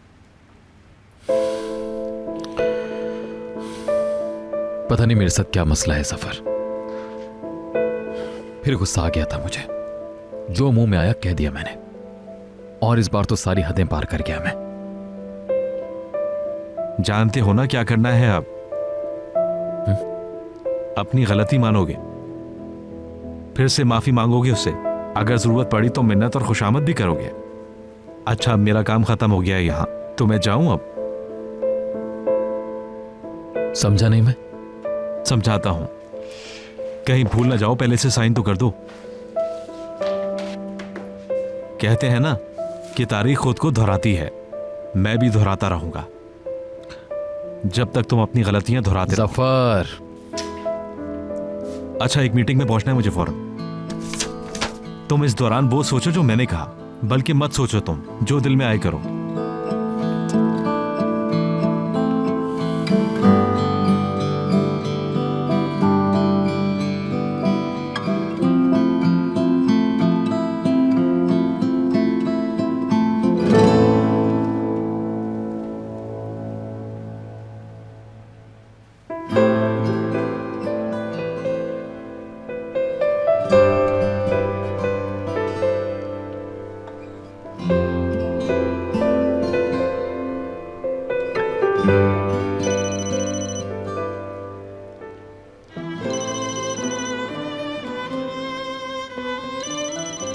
पता नहीं मेरे साथ क्या मसला है सफर। फिर गुस्सा आ गया था मुझे। जो मुंह में आया कह दिया मैंने, और इस बार तो सारी हदें पार कर गया मैं। जानते हो ना क्या करना है अब? अपनी गलती मानोगे, फिर से माफी मांगोगे उससे। अगर जरूरत पड़ी तो मिन्नत और खुशामद भी करोगे। अच्छा, अब मेरा काम खत्म हो गया है यहां, तो मैं जाऊं अब? समझा नहीं मैं? समझाता हूं, कहीं भूल ना जाओ, पहले से साइन तो कर दो। कहते हैं ना कि तारीख खुद को दोहराती है, मैं भी दोहराता रहूंगा जब तक तुम अपनी गलतियां दोहराते रहो। जफर। अच्छा, एक मीटिंग में पहुंचना है मुझे फौरन। तुम इस दौरान वो सोचो जो मैंने कहा, बल्कि मत सोचो, तुम जो दिल में आए करो।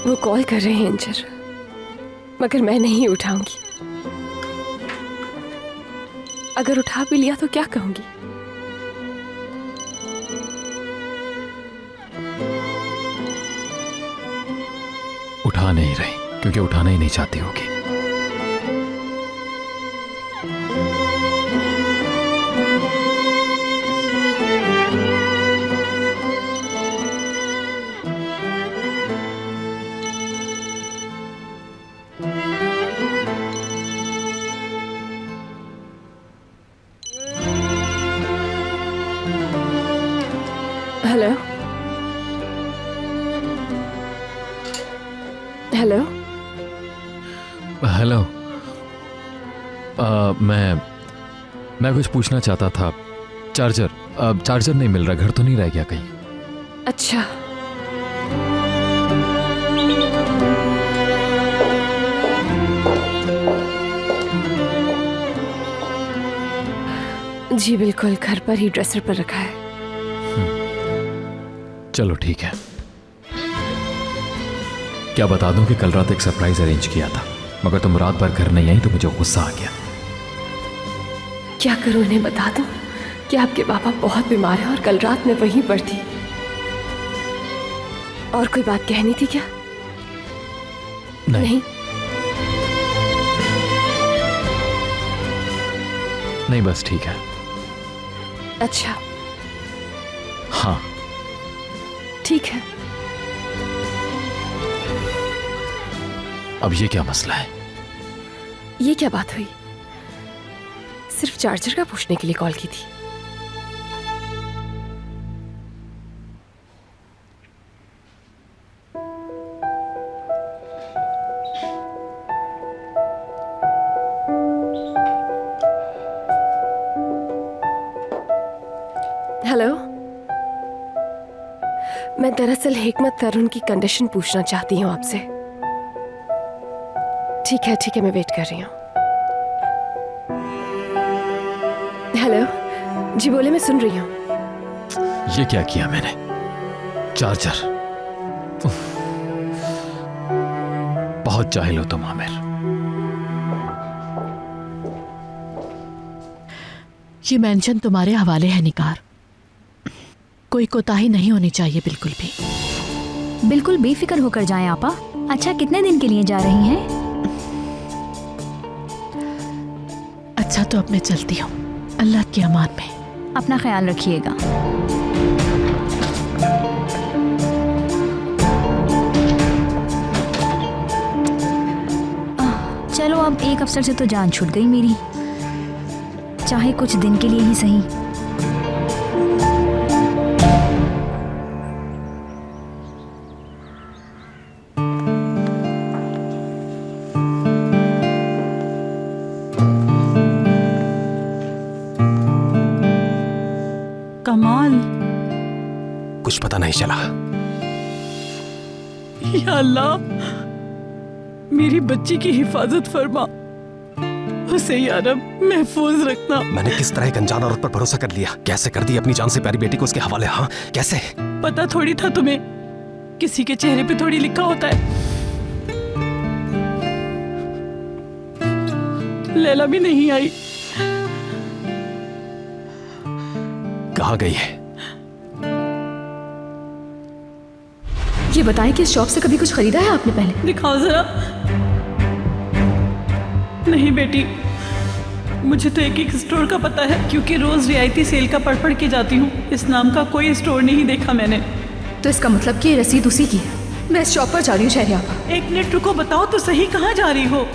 वो कॉल कर रहे हैं इंजर, मगर मैं नहीं उठाऊंगी। अगर उठा भी लिया तो क्या कहूंगी? उठा नहीं रही क्योंकि उठाना ही नहीं चाहती होगी। हेलो। हेलो। मैं कुछ पूछना चाहता था। चार्जर नहीं मिल रहा, घर तो नहीं रह गया कहीं? अच्छा, जी बिल्कुल, घर पर ही ड्रेसर पर रखा है। चलो ठीक है। क्या बता दूं कि कल रात एक सरप्राइज अरेंज किया था, मगर तुम रात भर घर नहीं आई तो मुझे गुस्सा आ गया। क्या करूं, इन्हें बता दूं कि आपके पापा बहुत बीमार हैं और कल रात मैं वहीं पर थी। और कोई बात कहनी थी क्या? नहीं। नहीं, बस ठीक है। अच्छा, हाँ ठीक है। अब ये क्या मसला है? ये क्या बात हुई? सिर्फ चार्जर का पूछने के लिए कॉल की थी। हेलो, मैं दरअसल हिकमत तरुण की कंडीशन पूछना चाहती हूँ आपसे। ठीक है, मैं वेट कर रही हूँ। हेलो, जी बोले, मैं सुन रही हूँ। ये क्या किया मैंने? चार्जर। बहुत जाहिल हो तुम आमिर। ये मेंशन तुम्हारे हवाले है निकार। कोई कोताही नहीं होनी चाहिए बिल्कुल भी। बिल्कुल बेफिक्र होकर जाएं आपा। अच्छा, कितने दिन के लिए जा रही हैं? अच्छा, तो अब मैं चलती हूँ। अल्लाह की अमान में। अपना ख्याल रखिएगा। चलो, अब एक अफसर से तो जान छूट गई मेरी, चाहे कुछ दिन के लिए ही सही। कमाल, कुछ पता नहीं चला। या अल्लाह, मेरी बच्ची की हिफाजत फरमा, उसे या रब महफूज रखना। मैंने किस तरह एक अनजान औरत पर भरोसा कर लिया, कैसे कर दी अपनी जान से प्यारी बेटी को उसके हवाले। हाँ, कैसे? पता थोड़ी था तुम्हें, किसी के चेहरे पे थोड़ी लिखा होता है। लैला भी नहीं आई। कहाँ गई है? ये बताएं कि इस शॉप से कभी कुछ खरीदा है आपने पहले? दिखाओ जरा। नहीं बेटी, मुझे तो एक स्टोर का पता है, क्योंकि रोज रियायती सेल का पढ़ के जाती हूँ। इस नाम का कोई स्टोर नहीं देखा मैंने। तो इसका मतलब कि ये रसीद उसी की है। मैं इस शॉप पर जा रही हूँ शहरियापा। एक मिनट रुको, बताओ तो सही, कहाँ जा रही हो?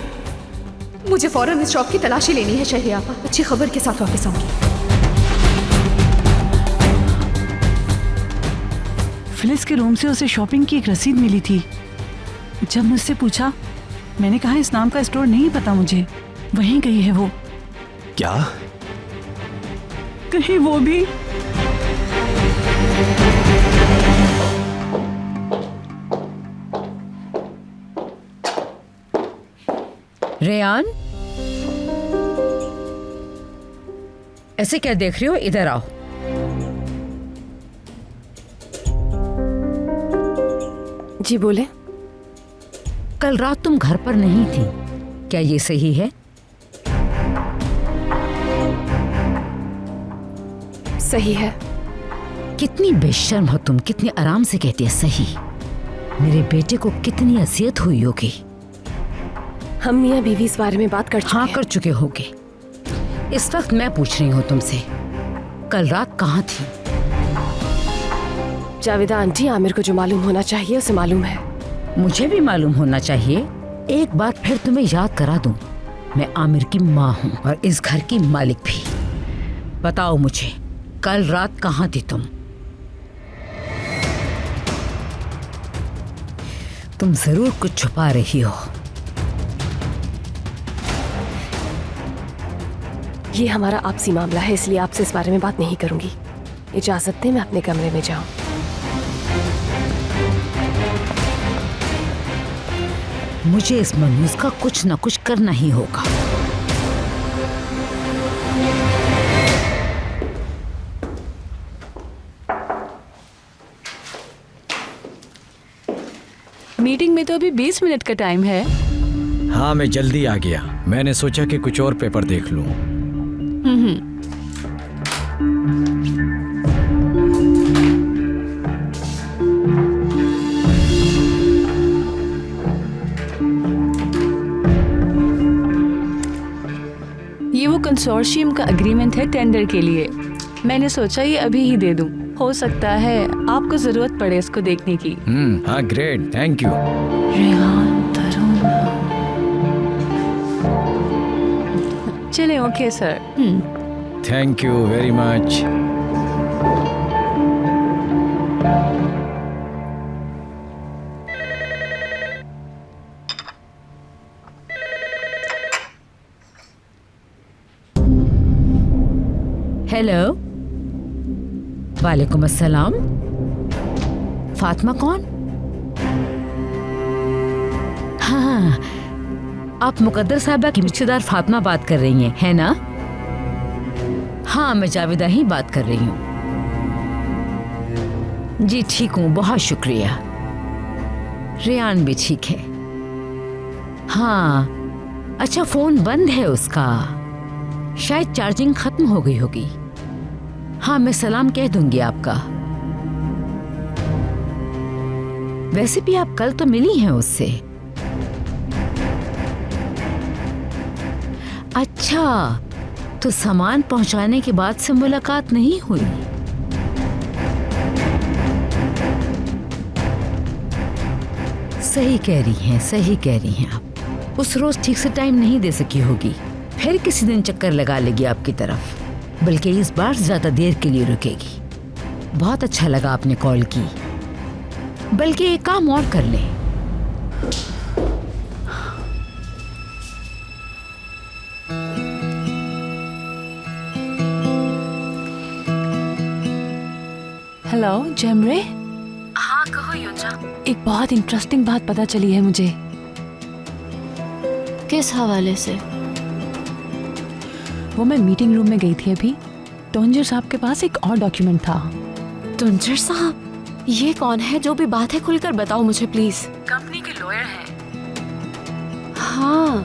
मुझे फौरन इस शॉप की तलाशी लेनी है शहरियापा। अच्छी खबर के साथ वापस आऊंगी। फिलिस के रूम से उसे शॉपिंग की एक रसीद मिली थी। जब मुझसे पूछा, मैंने कहा इस नाम का स्टोर नहीं पता मुझे। वहीं गई है वो। क्या? कहीं वो भी? रेयान, ऐसे क्या देख रही हो? इधर आओ। जी बोले। कल रात तुम घर पर नहीं थी, क्या ये सही है? सही है। कितनी बेशर्म हो तुम, कितनी आराम से कहती है सही। मेरे बेटे को कितनी अजियत हुई होगी। हम मियां बीवी इस बारे में बात कर चुके हैं। हाँ, कर चुके होगे। इस वक्त मैं पूछ रही हूँ तुमसे, कल रात कहाँ थी? जावेदा आंटी, आमिर को जो मालूम होना चाहिए उसे मालूम है। मुझे भी मालूम होना चाहिए। एक बात फिर तुम्हें याद करा दूं, मैं आमिर की माँ हूँ और इस घर की मालिक भी। बताओ मुझे, कल रात कहाँ थी तुम? तुम जरूर कुछ छुपा रही हो। ये हमारा आपसी मामला है, इसलिए आपसे इस बारे में बात नहीं करूंगी। इजाजत दें, मैं अपने कमरे में जाऊं। मुझे इस मनहूस का कुछ न कुछ करना ही होगा। मीटिंग में तो अभी 20 मिनट का टाइम है। हाँ, मैं जल्दी आ गया। मैंने सोचा कि कुछ और पेपर देख लूं। ये वो कंसोर्शियम का एग्रीमेंट है टेंडर के लिए। मैंने सोचा ये अभी ही दे दूं। हो सकता है आपको जरूरत पड़े इसको देखने की। हाँ, ग्रेट, थैंक यू। चले, okay sir. Thank you very much. Hello, वालेकुम अस्सलाम। फातिमा कौन? हाँ, आप मुकद्दर साहबा की रिश्तेदार फातिमा बात कर रही हैं, है ना? हाँ, मैं जावेदा ही बात कर रही हूँ। जी ठीक हूँ, बहुत शुक्रिया। रेयान भी ठीक है। हाँ, अच्छा, फोन बंद है उसका, शायद चार्जिंग खत्म हो गई होगी। हाँ, मैं सलाम कह दूंगी आपका। वैसे भी आप कल तो मिली हैं उससे। अच्छा, तो सामान पहुंचाने के बाद से मुलाकात नहीं हुई? सही कह रही हैं, सही कह रही हैं आप। उस रोज ठीक से टाइम नहीं दे सकी होगी, फिर किसी दिन चक्कर लगा लेगी आपकी तरफ, बल्कि इस बार ज्यादा देर के लिए रुकेगी। बहुत अच्छा लगा आपने कॉल की, बल्कि एक काम और कर ले। हेलो जेमरे। हाँ, कहो युंजा। एक बहुत इंटरेस्टिंग बात पता चली है मुझे। किस हवाले से? वो मैं मीटिंग रूम में गई थी अभी, तुंजर साहब के पास एक और डॉक्यूमेंट था। तुंजर साहब? ये कौन है? जो भी बात है खुलकर बताओ मुझे प्लीज। कंपनी के लॉयर हैं। हाँ,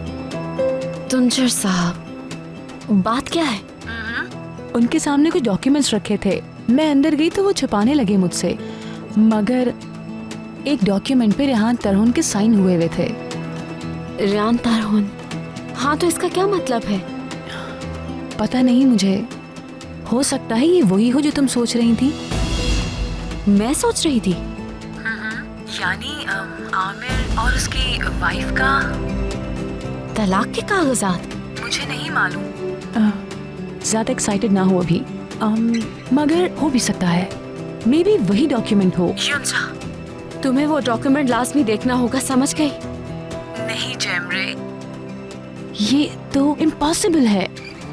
तुंजर साहब, बात क्या है? उनके सामने कुछ डॉक्यूमेंट्स रखे थे, मैं अंदर गई तो वो छुपाने लगे मुझसे, मगर एक डॉक्यूमेंट पे रेहान तरहुन के साइन हुए थे। रेहान तरहुन? हाँ, तो इसका क्या मतलब है? पता नहीं मुझे, हो सकता है ये वही हो जो तुम सोच रही थी। मैं सोच रही थी? यानी आमिर और उसकी वाइफ का तलाक के कागजात? मुझे नहीं मालूम। ज्यादा एक्साइटेड ना हो अभी, मगर हो भी सकता है, मे बी वही डॉक्यूमेंट हो। तुम्हें वो डॉक्यूमेंट लाजमी देखना होगा, समझ गई? नहीं जेमरे, ये तो इम्पॉसिबल है।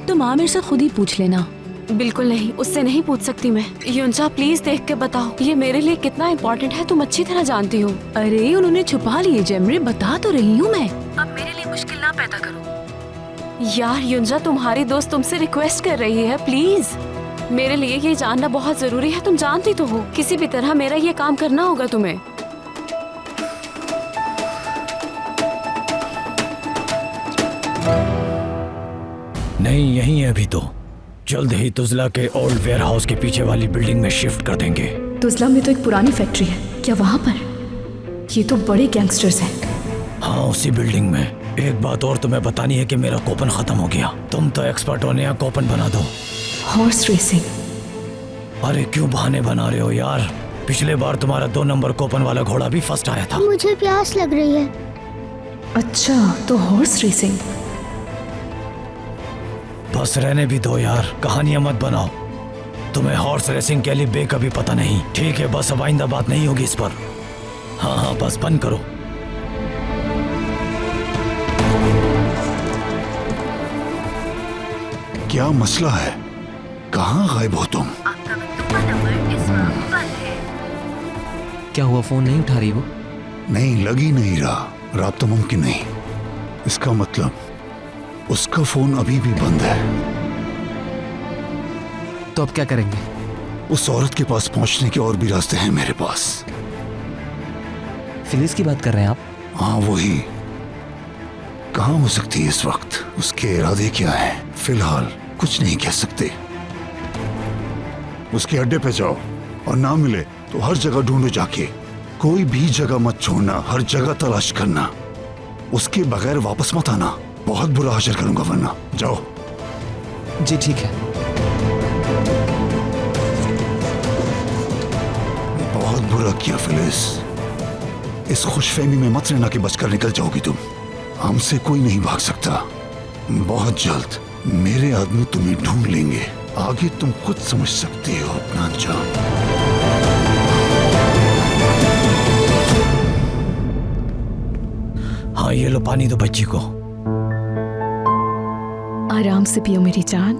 तुम आमिर से खुद ही पूछ लेना। बिल्कुल नहीं, उससे नहीं पूछ सकती मैं। युंजा प्लीज देख के बताओ, ये मेरे लिए कितना इम्पोर्टेंट है तुम अच्छी तरह जानती हो। अरे उन्होंने छुपा लिए जेमरे, बता तो रही हूँ मैं। अब मेरे लिए मुश्किल ना पैदा करो। यार युंजा, तुम्हारी दोस्त तुमसे रिक्वेस्ट कर रही है, प्लीज। मेरे लिए ये जानना बहुत जरूरी है, तुम जानती तो हो। किसी भी तरह मेरा ये काम करना होगा तुम्हें। नहीं, यहीं है अभी तो। जल्द ही तुजला के ओल्ड वेयर हाउस के पीछे वाली बिल्डिंग में शिफ्ट कर देंगे। तुजला में तो एक पुरानी फैक्ट्री है, क्या वहाँ पर? ये तो बड़े गैंगस्टर्स हैं। हाँ, उसी बिल्डिंग में। एक बात और तुम्हें बतानी है कि मेरा कोपन खत्म हो गया। तुम तो एक्सपर्ट हो, नया कोपन बना दो। Horse racing? अरे क्यों बहाने बना रहे हो यार? पिछले बार तुम्हारा 2 नंबर कोपन वाला घोड़ा भी फर्स्ट आया था। मुझे प्यास लग रही है। अच्छा, तो हॉर्स रेसिंग? बस रहने भी दो यार, कहानियां मत बनाओ। तुम्हें हॉर्स रेसिंग के लिए बेकभी पता नहीं, ठीक है? बस अब आइंदा बात नहीं होगी इस पर। हाँ हाँ, बस बंद करो। क्या मसला है? कहाँ गायब हो तुम? क्या हुआ, फोन नहीं उठा रही हो? नहीं, लग ही नहीं रहा, राब्ता मुमकिन नहीं। इसका मतलब उसका फोन अभी भी बंद है। तो अब क्या करेंगे? उस औरत के पास पहुंचने के और भी रास्ते हैं मेरे पास। फिलिस की बात कर रहे हैं आप? हाँ वही। कहाँ हो सकती है इस वक्त? उसके इरादे क्या हैं? फिलहाल कुछ नहीं कह सकते। उसके अड्डे पे जाओ और ना मिले तो हर जगह ढूंढो जाके। कोई भी जगह मत छोड़ना, हर जगह तलाश करना। उसके बगैर वापस मत आना, बहुत बुरा हाशर करूंगा वरना। जाओ। जी ठीक है। बहुत बुरा किया फिलिस। इस खुशफहमी में मत रहना कि बचकर निकल जाओगी तुम। हमसे कोई नहीं भाग सकता। बहुत जल्द मेरे आदमी तुम्हें ढूंढ लेंगे। आगे तुम खुद समझ सकते हो अपना अंजाम। हाँ ये लो पानी दो बच्ची को। आराम से पियो मेरी जान।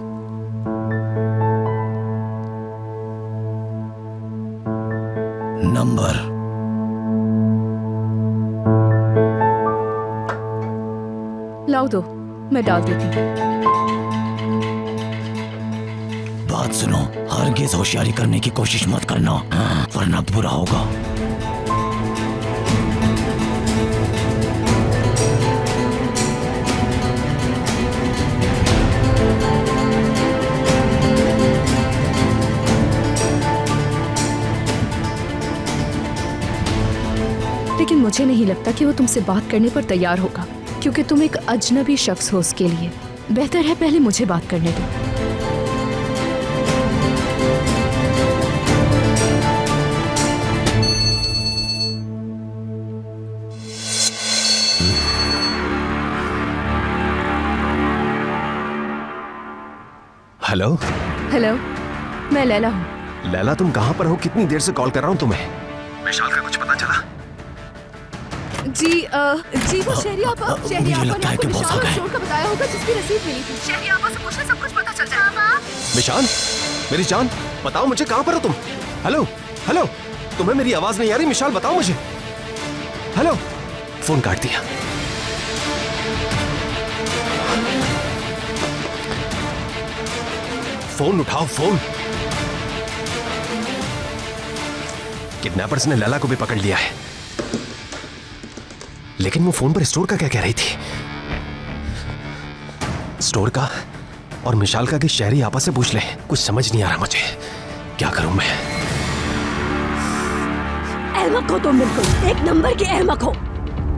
नंबर लाओ दो, मैं डाल देती हूँ। बात सुनो, हरगिज होशियारी करने की कोशिश मत करना, वरना बुरा होगा। लेकिन मुझे नहीं लगता कि वो तुमसे बात करने पर तैयार होगा, क्योंकि तुम एक अजनबी शख्स हो उसके लिए। बेहतर है पहले मुझे बात करने दो। हेलो। हेलो, मैं लैला हूँ। लैला तुम कहाँ पर हो? कितनी देर से कॉल कर रहा हूँ तुम्हें। विशाल का कुछ पता चला? जी जी वो शहरी आपा ने आपको विशाल और चोर का बताया होगा जिसकी रसीद मिली थी। शहरी आपा से पूछना, सब कुछ पता चल जाएगा। विशाल, मेरी जान, बताओ मुझे कहाँ पर हो तुम? हेलो हेलो, तुम्हें मेरी आवाज नहीं आ रही? विशाल बताओ मुझे। हेलो। फोन काट दिया। फोन उठाओ, फोन। किडनैपर्स ने लैला को भी पकड़ लिया है, लेकिन वो फोन पर स्टोर का क्या कह रही थी? स्टोर का और मिशाल का कि शहरी आपस से पूछ ले। कुछ समझ नहीं आ रहा मुझे, क्या करूं मैं? अहमक हो तुम, बिल्कुल एक नंबर के अहमक हो।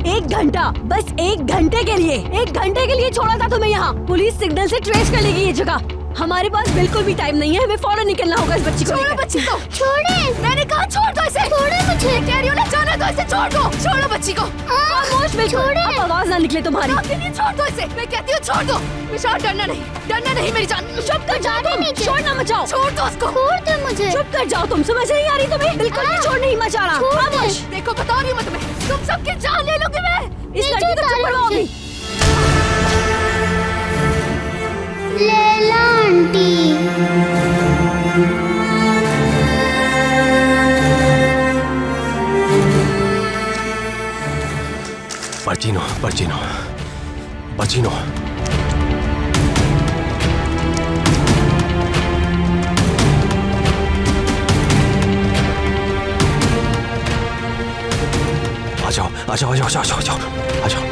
1 घंटा, बस 1 घंटे के लिए, 1 घंटे के लिए छोड़ा था तुम्हें यहाँ। पुलिस सिग्नल से ट्रेस कर लेगी ये जगह। हमारे पास बिल्कुल भी टाइम नहीं है, हमें फौरन निकलना होगा इस बच्ची को। छोड़ो बच्ची को। छोड़े, मैंने कहा छोड़ दो इसे। छोड़े मुझे, कह रही हूँ ना जाने दो इसे, छोड़ दो। छोड़ो बच्ची को। खामोश बिल्कुल, अब आवाज ना निकले तुम्हारी। छोड़ दो इसे, मैं कहती हूँ छोड़ दो। विशाल डरना नहीं मेरी जान। चुप कर जाओ तुम, शोर ना मचाओ। छोड़ दो उसको। छोड़ दो मुझे। चुप कर जाओ तुम, समझ नहीं आ रही तुम्हें? बिल्कुल भी शोर नहीं मचा रहा। खामोश। देखो बता रही हूँ मैं तुम्हें, तुम सबकी जान ले लूंगी मैं। इस लड़की को चुप करवाओगी? लैला आंटी। पर्चिनो, पर्चिनो, पर्चिनो। आ जाओ, आ जाओ, आ जाओ, आ जाओ, आ जाओ, आ जाओ।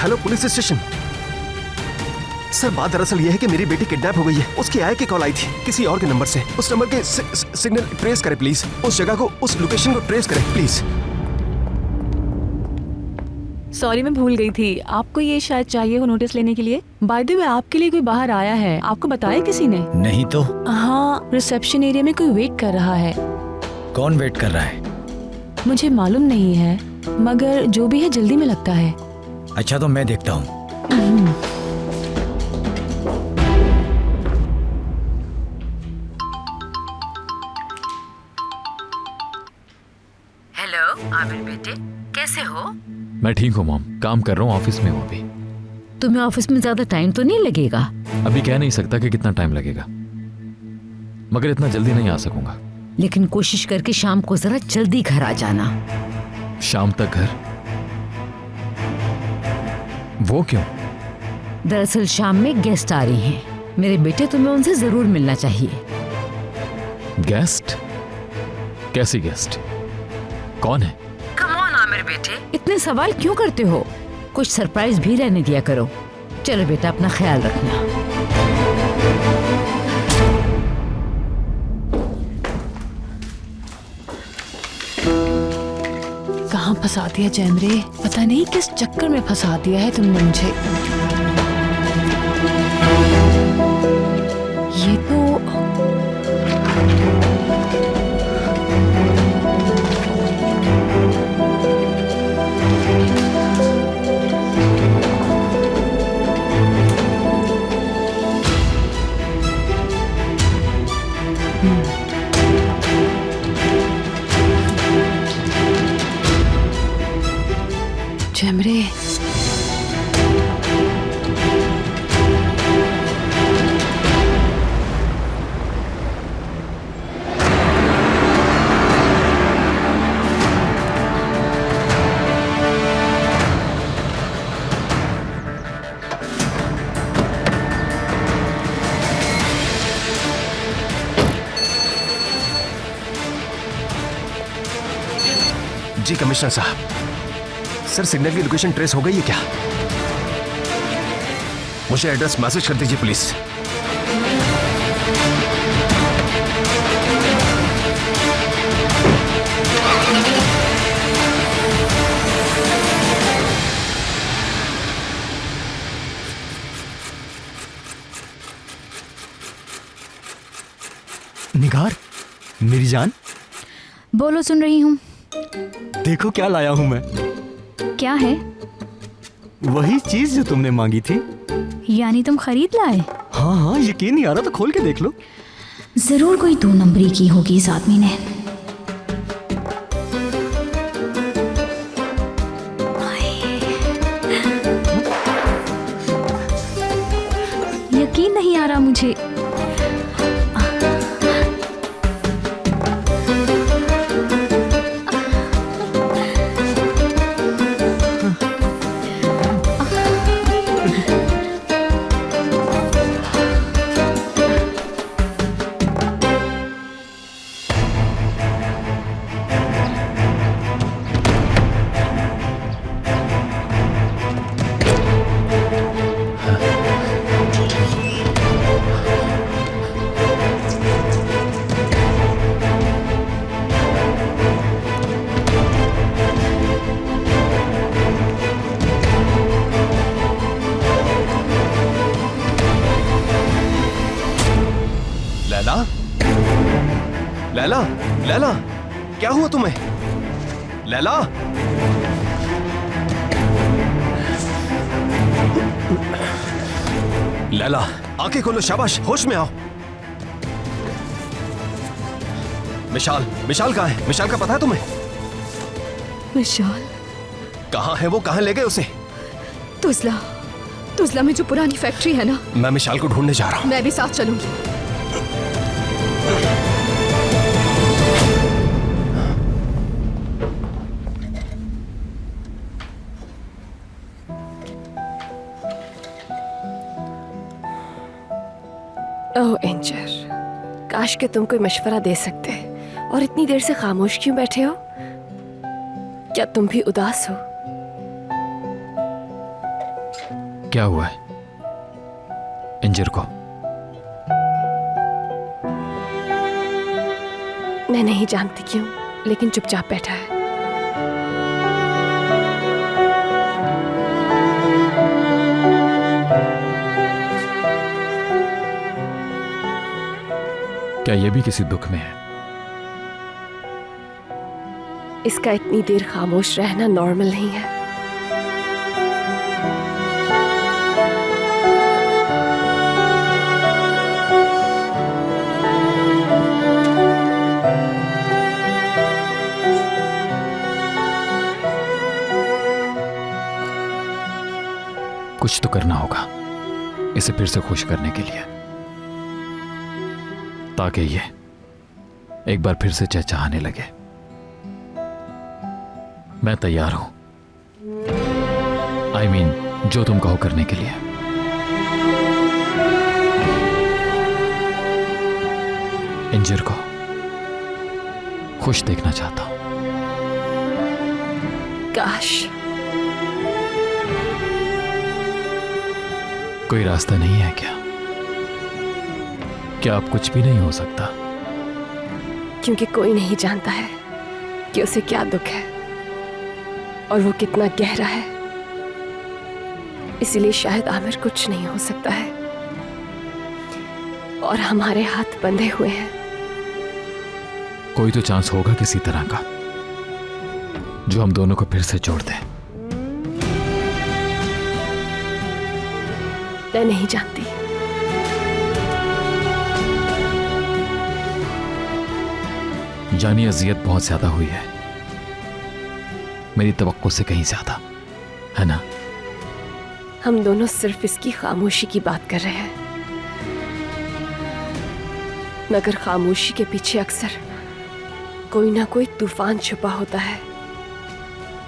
Hello police station. सर बात दरअसल यह है कि मेरी बेटी किडनैप हो गई है। उसकी आय की कॉल आई थी किसी और के नंबर से। उस नंबर के सिग्नल ट्रेस करें प्लीज। उस जगह को, उस लोकेशन को ट्रेस करें प्लीज। सॉरी मैं भूल गई थी। आपको ये शायद चाहिए हो नोटिस लेने के लिए। बाय द वे आपके लिए कोई बाहर आया है, आपको बताया किसी ने? नहीं तो। हाँ, रिसेप्शन एरिया में कोई वेट कर रहा है। कौन वेट कर रहा है? मुझे मालूम नहीं है, मगर जो भी है जल्दी में लगता है। अच्छा तो मैं देखता हूँ। हेलो आमिर बेटे, कैसे हो? मैं ठीक हूँ मॉम, काम कर रहा हूँ, ऑफिस में हूँ अभी। तुम्हें ऑफिस में ज्यादा टाइम तो नहीं लगेगा? अभी कह नहीं सकता कि कितना टाइम लगेगा, मगर इतना जल्दी नहीं आ सकूंगा। लेकिन कोशिश करके शाम को जरा जल्दी घर आ जाना। शाम तक घर? वो क्यों? दरअसल शाम में गेस्ट आ रही हैं। मेरे बेटे, तुम्हें उनसे जरूर मिलना चाहिए। गेस्ट? कैसी गेस्ट? कौन है? कम ऑन आमिर बेटे, इतने सवाल क्यों करते हो? कुछ सरप्राइज भी रहने दिया करो। चलो बेटा, अपना ख्याल रखना। कहाँ फंसा दिया जैमरे, पता नहीं किस चक्कर में फंसा दिया है तुमने मुझे। ये तो जैमरे, जी कमिश्नर साहब, सर सिग्नल की लोकेशन ट्रेस हो गई है क्या? मुझे एड्रेस मैसेज कर दीजिए प्लीज। निगार, मेरी जान, बोलो, सुन रही हूँ। देखो क्या लाया हूं मैं। क्या है? वही चीज जो तुमने मांगी थी। यानी तुम खरीद लाए? हाँ हाँ, यकीन नहीं आ रहा तो खोल के देख लो। जरूर कोई 2 नंबरी की होगी इस आदमी ने। यकीन नहीं आ रहा मुझे। लैला, लैला, लैला, क्या हुआ तुम्हें? लैला, लैला, आंखें खोलो, शाबाश, होश में आओ। मिशाल, मिशाल कहाँ है? मिशाल का पता है तुम्हें? विशाल कहाँ है वो? कहाँ ले गए उसे? तुजला, तुजला में जो पुरानी फैक्ट्री है ना। मैं मिशाल को ढूंढने जा रहा हूँ। मैं भी साथ चलूंगी। ओह एंजर, काश कि तुम कोई मशवरा दे सकते और इतनी देर से खामोश क्यों बैठे हो? क्या तुम भी उदास हो? क्या हुआ है एंजर को? मैं नहीं जानती क्यों, लेकिन चुपचाप बैठा है। क्या ये भी किसी दुख में है? इसका इतनी देर खामोश रहना नॉर्मल नहीं है। कुछ तो करना होगा इसे फिर से खुश करने के लिए, ताकि ये एक बार फिर से चहचहाने लगे। मैं तैयार हूं, I mean, जो तुम कहो करने के लिए। इंजर को खुश देखना चाहता हूं। काश। कोई रास्ता नहीं है क्या? क्या अब कुछ भी नहीं हो सकता? क्योंकि कोई नहीं जानता है कि उसे क्या दुख है और वो कितना गहरा है, इसीलिए शायद आमिर कुछ नहीं हो सकता है और हमारे हाथ बंधे हुए हैं। कोई तो चांस होगा किसी तरह का जो हम दोनों को फिर से जोड़ दे। मैं नहीं जानती। जानी अजियत बहुत ज्यादा हुई है, मेरी तवक्को से कहीं ज्यादा, है ना? हम दोनों सिर्फ इसकी खामोशी की बात कर रहे हैं, मगर खामोशी के पीछे अक्सर कोई ना कोई तूफान छुपा होता है।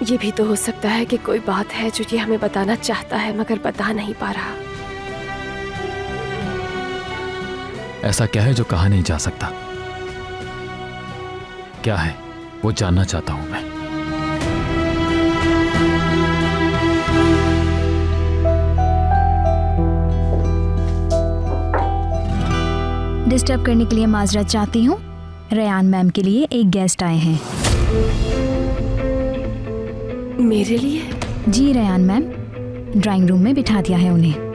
ये भी तो हो सकता है कि कोई बात है जो ये हमें बताना चाहता है मगर बता नहीं पा रहा। ऐसा क्या है जो कहा नहीं जा सकता? क्या है वो जानना चाहता हूं मैं। डिस्टर्ब करने के लिए माजरत चाहती हूँ। रेयान मैम के लिए एक गेस्ट आए हैं। मेरे लिए? जी रेयान मैम, ड्राइंग रूम में बिठा दिया है उन्हें।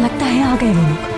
लगता है आ गए वो लोग।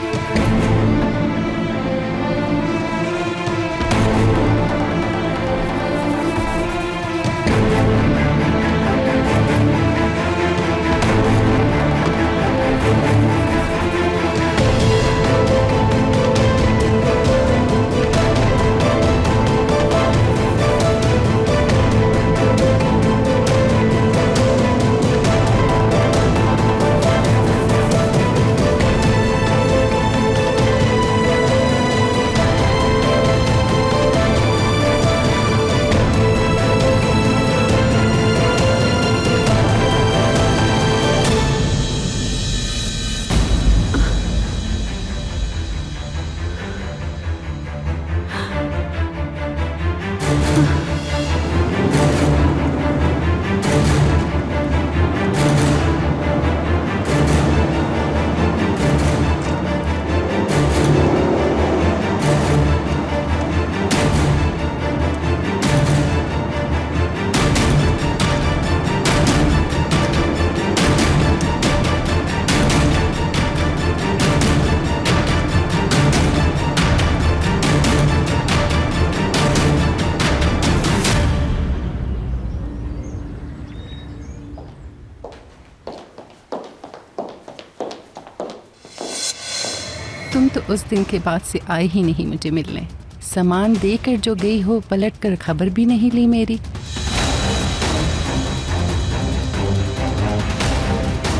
तुम तो उस दिन के बाद से आए ही नहीं मुझे मिलने। सामान देकर जो गई हो, पलट कर खबर भी नहीं ली मेरी।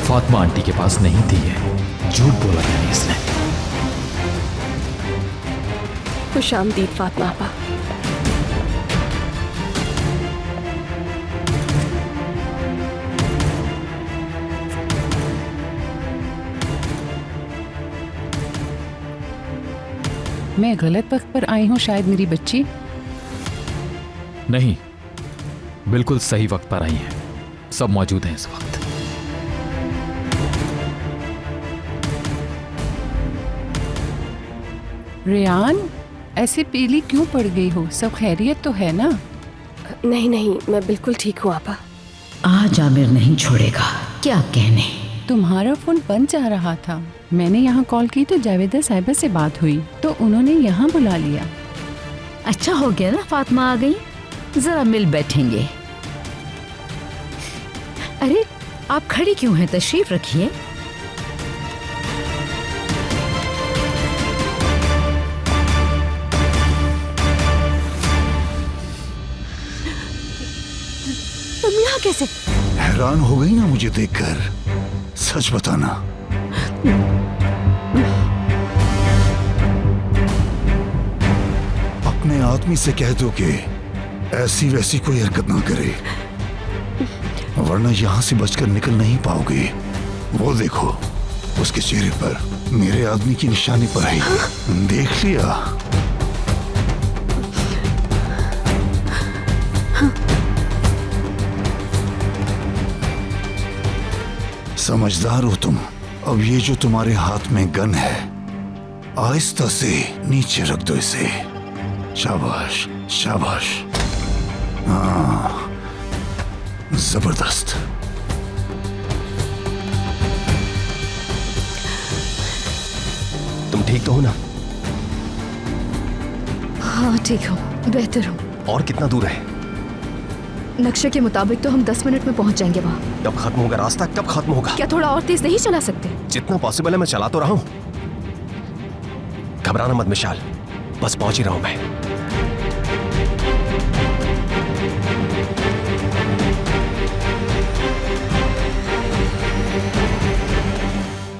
फातिमा आंटी के पास नहीं थी है, झूठ बोला यानी इसने। खुशामदीद फातिमा आपा। मैं गलत वक्त पर आई हूँ शायद मेरी बच्ची? नहीं, बिल्कुल सही वक्त पर आई है। सब मौजूद हैं इस वक्त। रेयान, ऐसे पीली क्यों पड़ गई हो? सब खैरियत तो है ना? नहीं नहीं, मैं बिल्कुल ठीक हूँ आपा। आज आमिर नहीं छोड़ेगा, क्या कहने। तुम्हारा फोन बंद जा रहा था, मैंने यहाँ कॉल की तो जावेदा साहिबा से बात हुई तो उन्होंने यहाँ बुला लिया। अच्छा हो गया ना फातिमा आ गई, जरा मिल बैठेंगे। अरे आप खड़ी क्यों हैं, तशरीफ रखिए। तुम यहाँ कैसे? हैरान हो गई ना मुझे देखकर? सच बताना। अपने आदमी से कह दो कि ऐसी वैसी कोई हरकत ना करे, वरना यहां से बचकर निकल नहीं पाओगे। वो देखो, उसके चेहरे पर मेरे आदमी की निशानी पर है, देख लिया? समझदार हो तुम। अब ये जो तुम्हारे हाथ में गन है, आहिस्ता से नीचे रख दो इसे। शाबाश शाबाश, हाँ, जबरदस्त। तुम ठीक तो हो ना? हाँ ठीक हूँ, बेहतर हूँ। और कितना दूर है? नक्शे के मुताबिक तो हम 10 मिनट में पहुंच जाएंगे वहाँ। कब खत्म होगा रास्ता, कब खत्म होगा? क्या थोड़ा और तेज नहीं चला सकते? जितना पॉसिबल है मैं चला तो रहा हूँ। घबराना मत मिशाल, बस पहुंच ही रहा हूं मैं।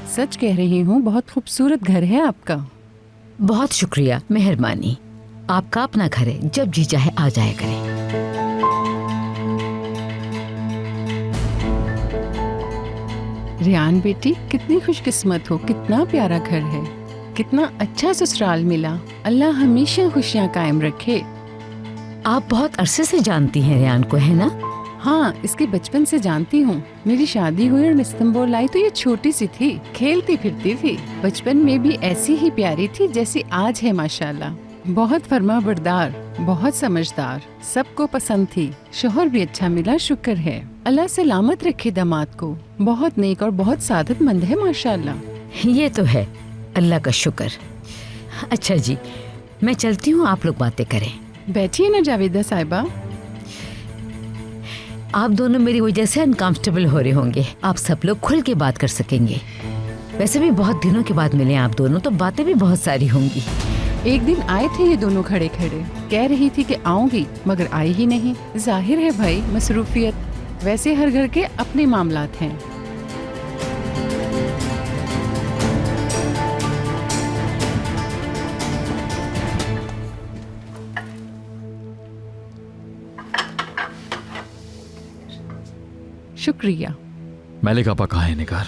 सच कह रही हूँ, बहुत खूबसूरत घर है आपका। बहुत शुक्रिया, मेहरबानी। आपका अपना घर है, जब जी चाहे आ जाया करें। रियान बेटी, कितनी खुशकिस्मत हो, कितना प्यारा घर है, कितना अच्छा ससुराल मिला। अल्लाह हमेशा खुशियाँ कायम रखे। आप बहुत अरसे से जानती हैं रियान को, है ना? हाँ, इसके बचपन से जानती हूँ। मेरी शादी हुई और इस्तांबुल आई तो ये छोटी सी थी, खेलती फिरती थी। बचपन में भी ऐसी ही प्यारी थी जैसी आज है माशाल्लाह। बहुत फरमाबरदार, बहुत समझदार, सबको पसंद थी। शोहर भी अच्छा मिला, शुक्र है। अल्लाह सलामत रखे दामाद को। बहुत नेक और बहुत सादतमंद है माशाल्लाह। ये तो है, अल्लाह का शुक्र। अच्छा जी, मैं चलती हूँ, आप लोग बातें करें। बैठिए ना जावेदा साहिबा। आप दोनों मेरी वजह से अनकंफर्टेबल हो रहे होंगे, आप सब लोग खुल के बात कर सकेंगे। वैसे भी बहुत दिनों के बाद मिले आप दोनों, तो बातें भी बहुत सारी होंगी। एक दिन आए थे ये दोनों खड़े खड़े, कह रही थी कि आऊंगी, मगर आई ही नहीं। जाहिर है भाई, मसरूफियत। वैसे हर घर के अपने मामलात हैं। शुक्रिया। मलिक आपा कहाँ है निगार?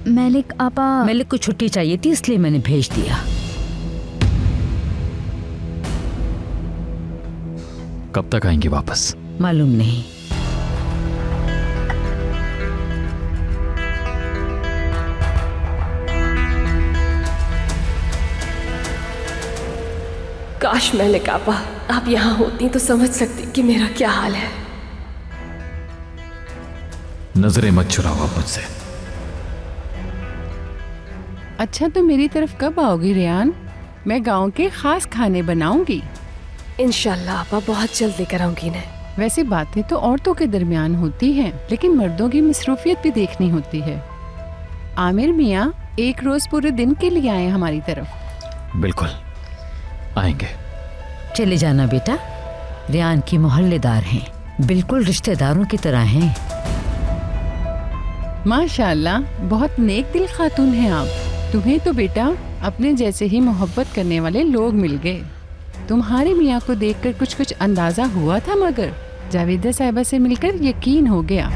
मलिक आपा, मलिक को छुट्टी चाहिए थी, इसलिए मैंने भेज दिया। कब तक आएंगे वापस? मालूम नहीं। काश मलिक आपा आप यहाँ होती तो समझ सकती कि मेरा क्या हाल है। नजरें मत चुराओ आप मुझसे। अच्छा, तो मेरी तरफ कब आओगी रियान? मैं गांव के खास खाने बनाऊंगी। इंशाल्लाह आपा बहुत जल्द लेकर आऊंगी इन्हें। वैसे बातें तो औरतों के दरमियान होती हैं, लेकिन मर्दों की मसरूफियत भी देखनी होती है। आमिर मियाँ एक रोज पूरे दिन के लिए आए हमारी तरफ। बिल्कुल आएंगे। चले जाना बेटा, रियान की मोहल्लेदार हैं, बिल्कुल रिश्तेदारों की तरह हैं। माशाल्लाह, बहुत नेक दिल खातून हैं आप। तुम्हें तो बेटा अपने जैसे ही मोहब्बत करने वाले लोग मिल गए। तुम्हारे मियाँ को देखकर कुछ कुछ अंदाजा हुआ था, मगर जावेदा साहिबा से मिलकर यकीन हो गया।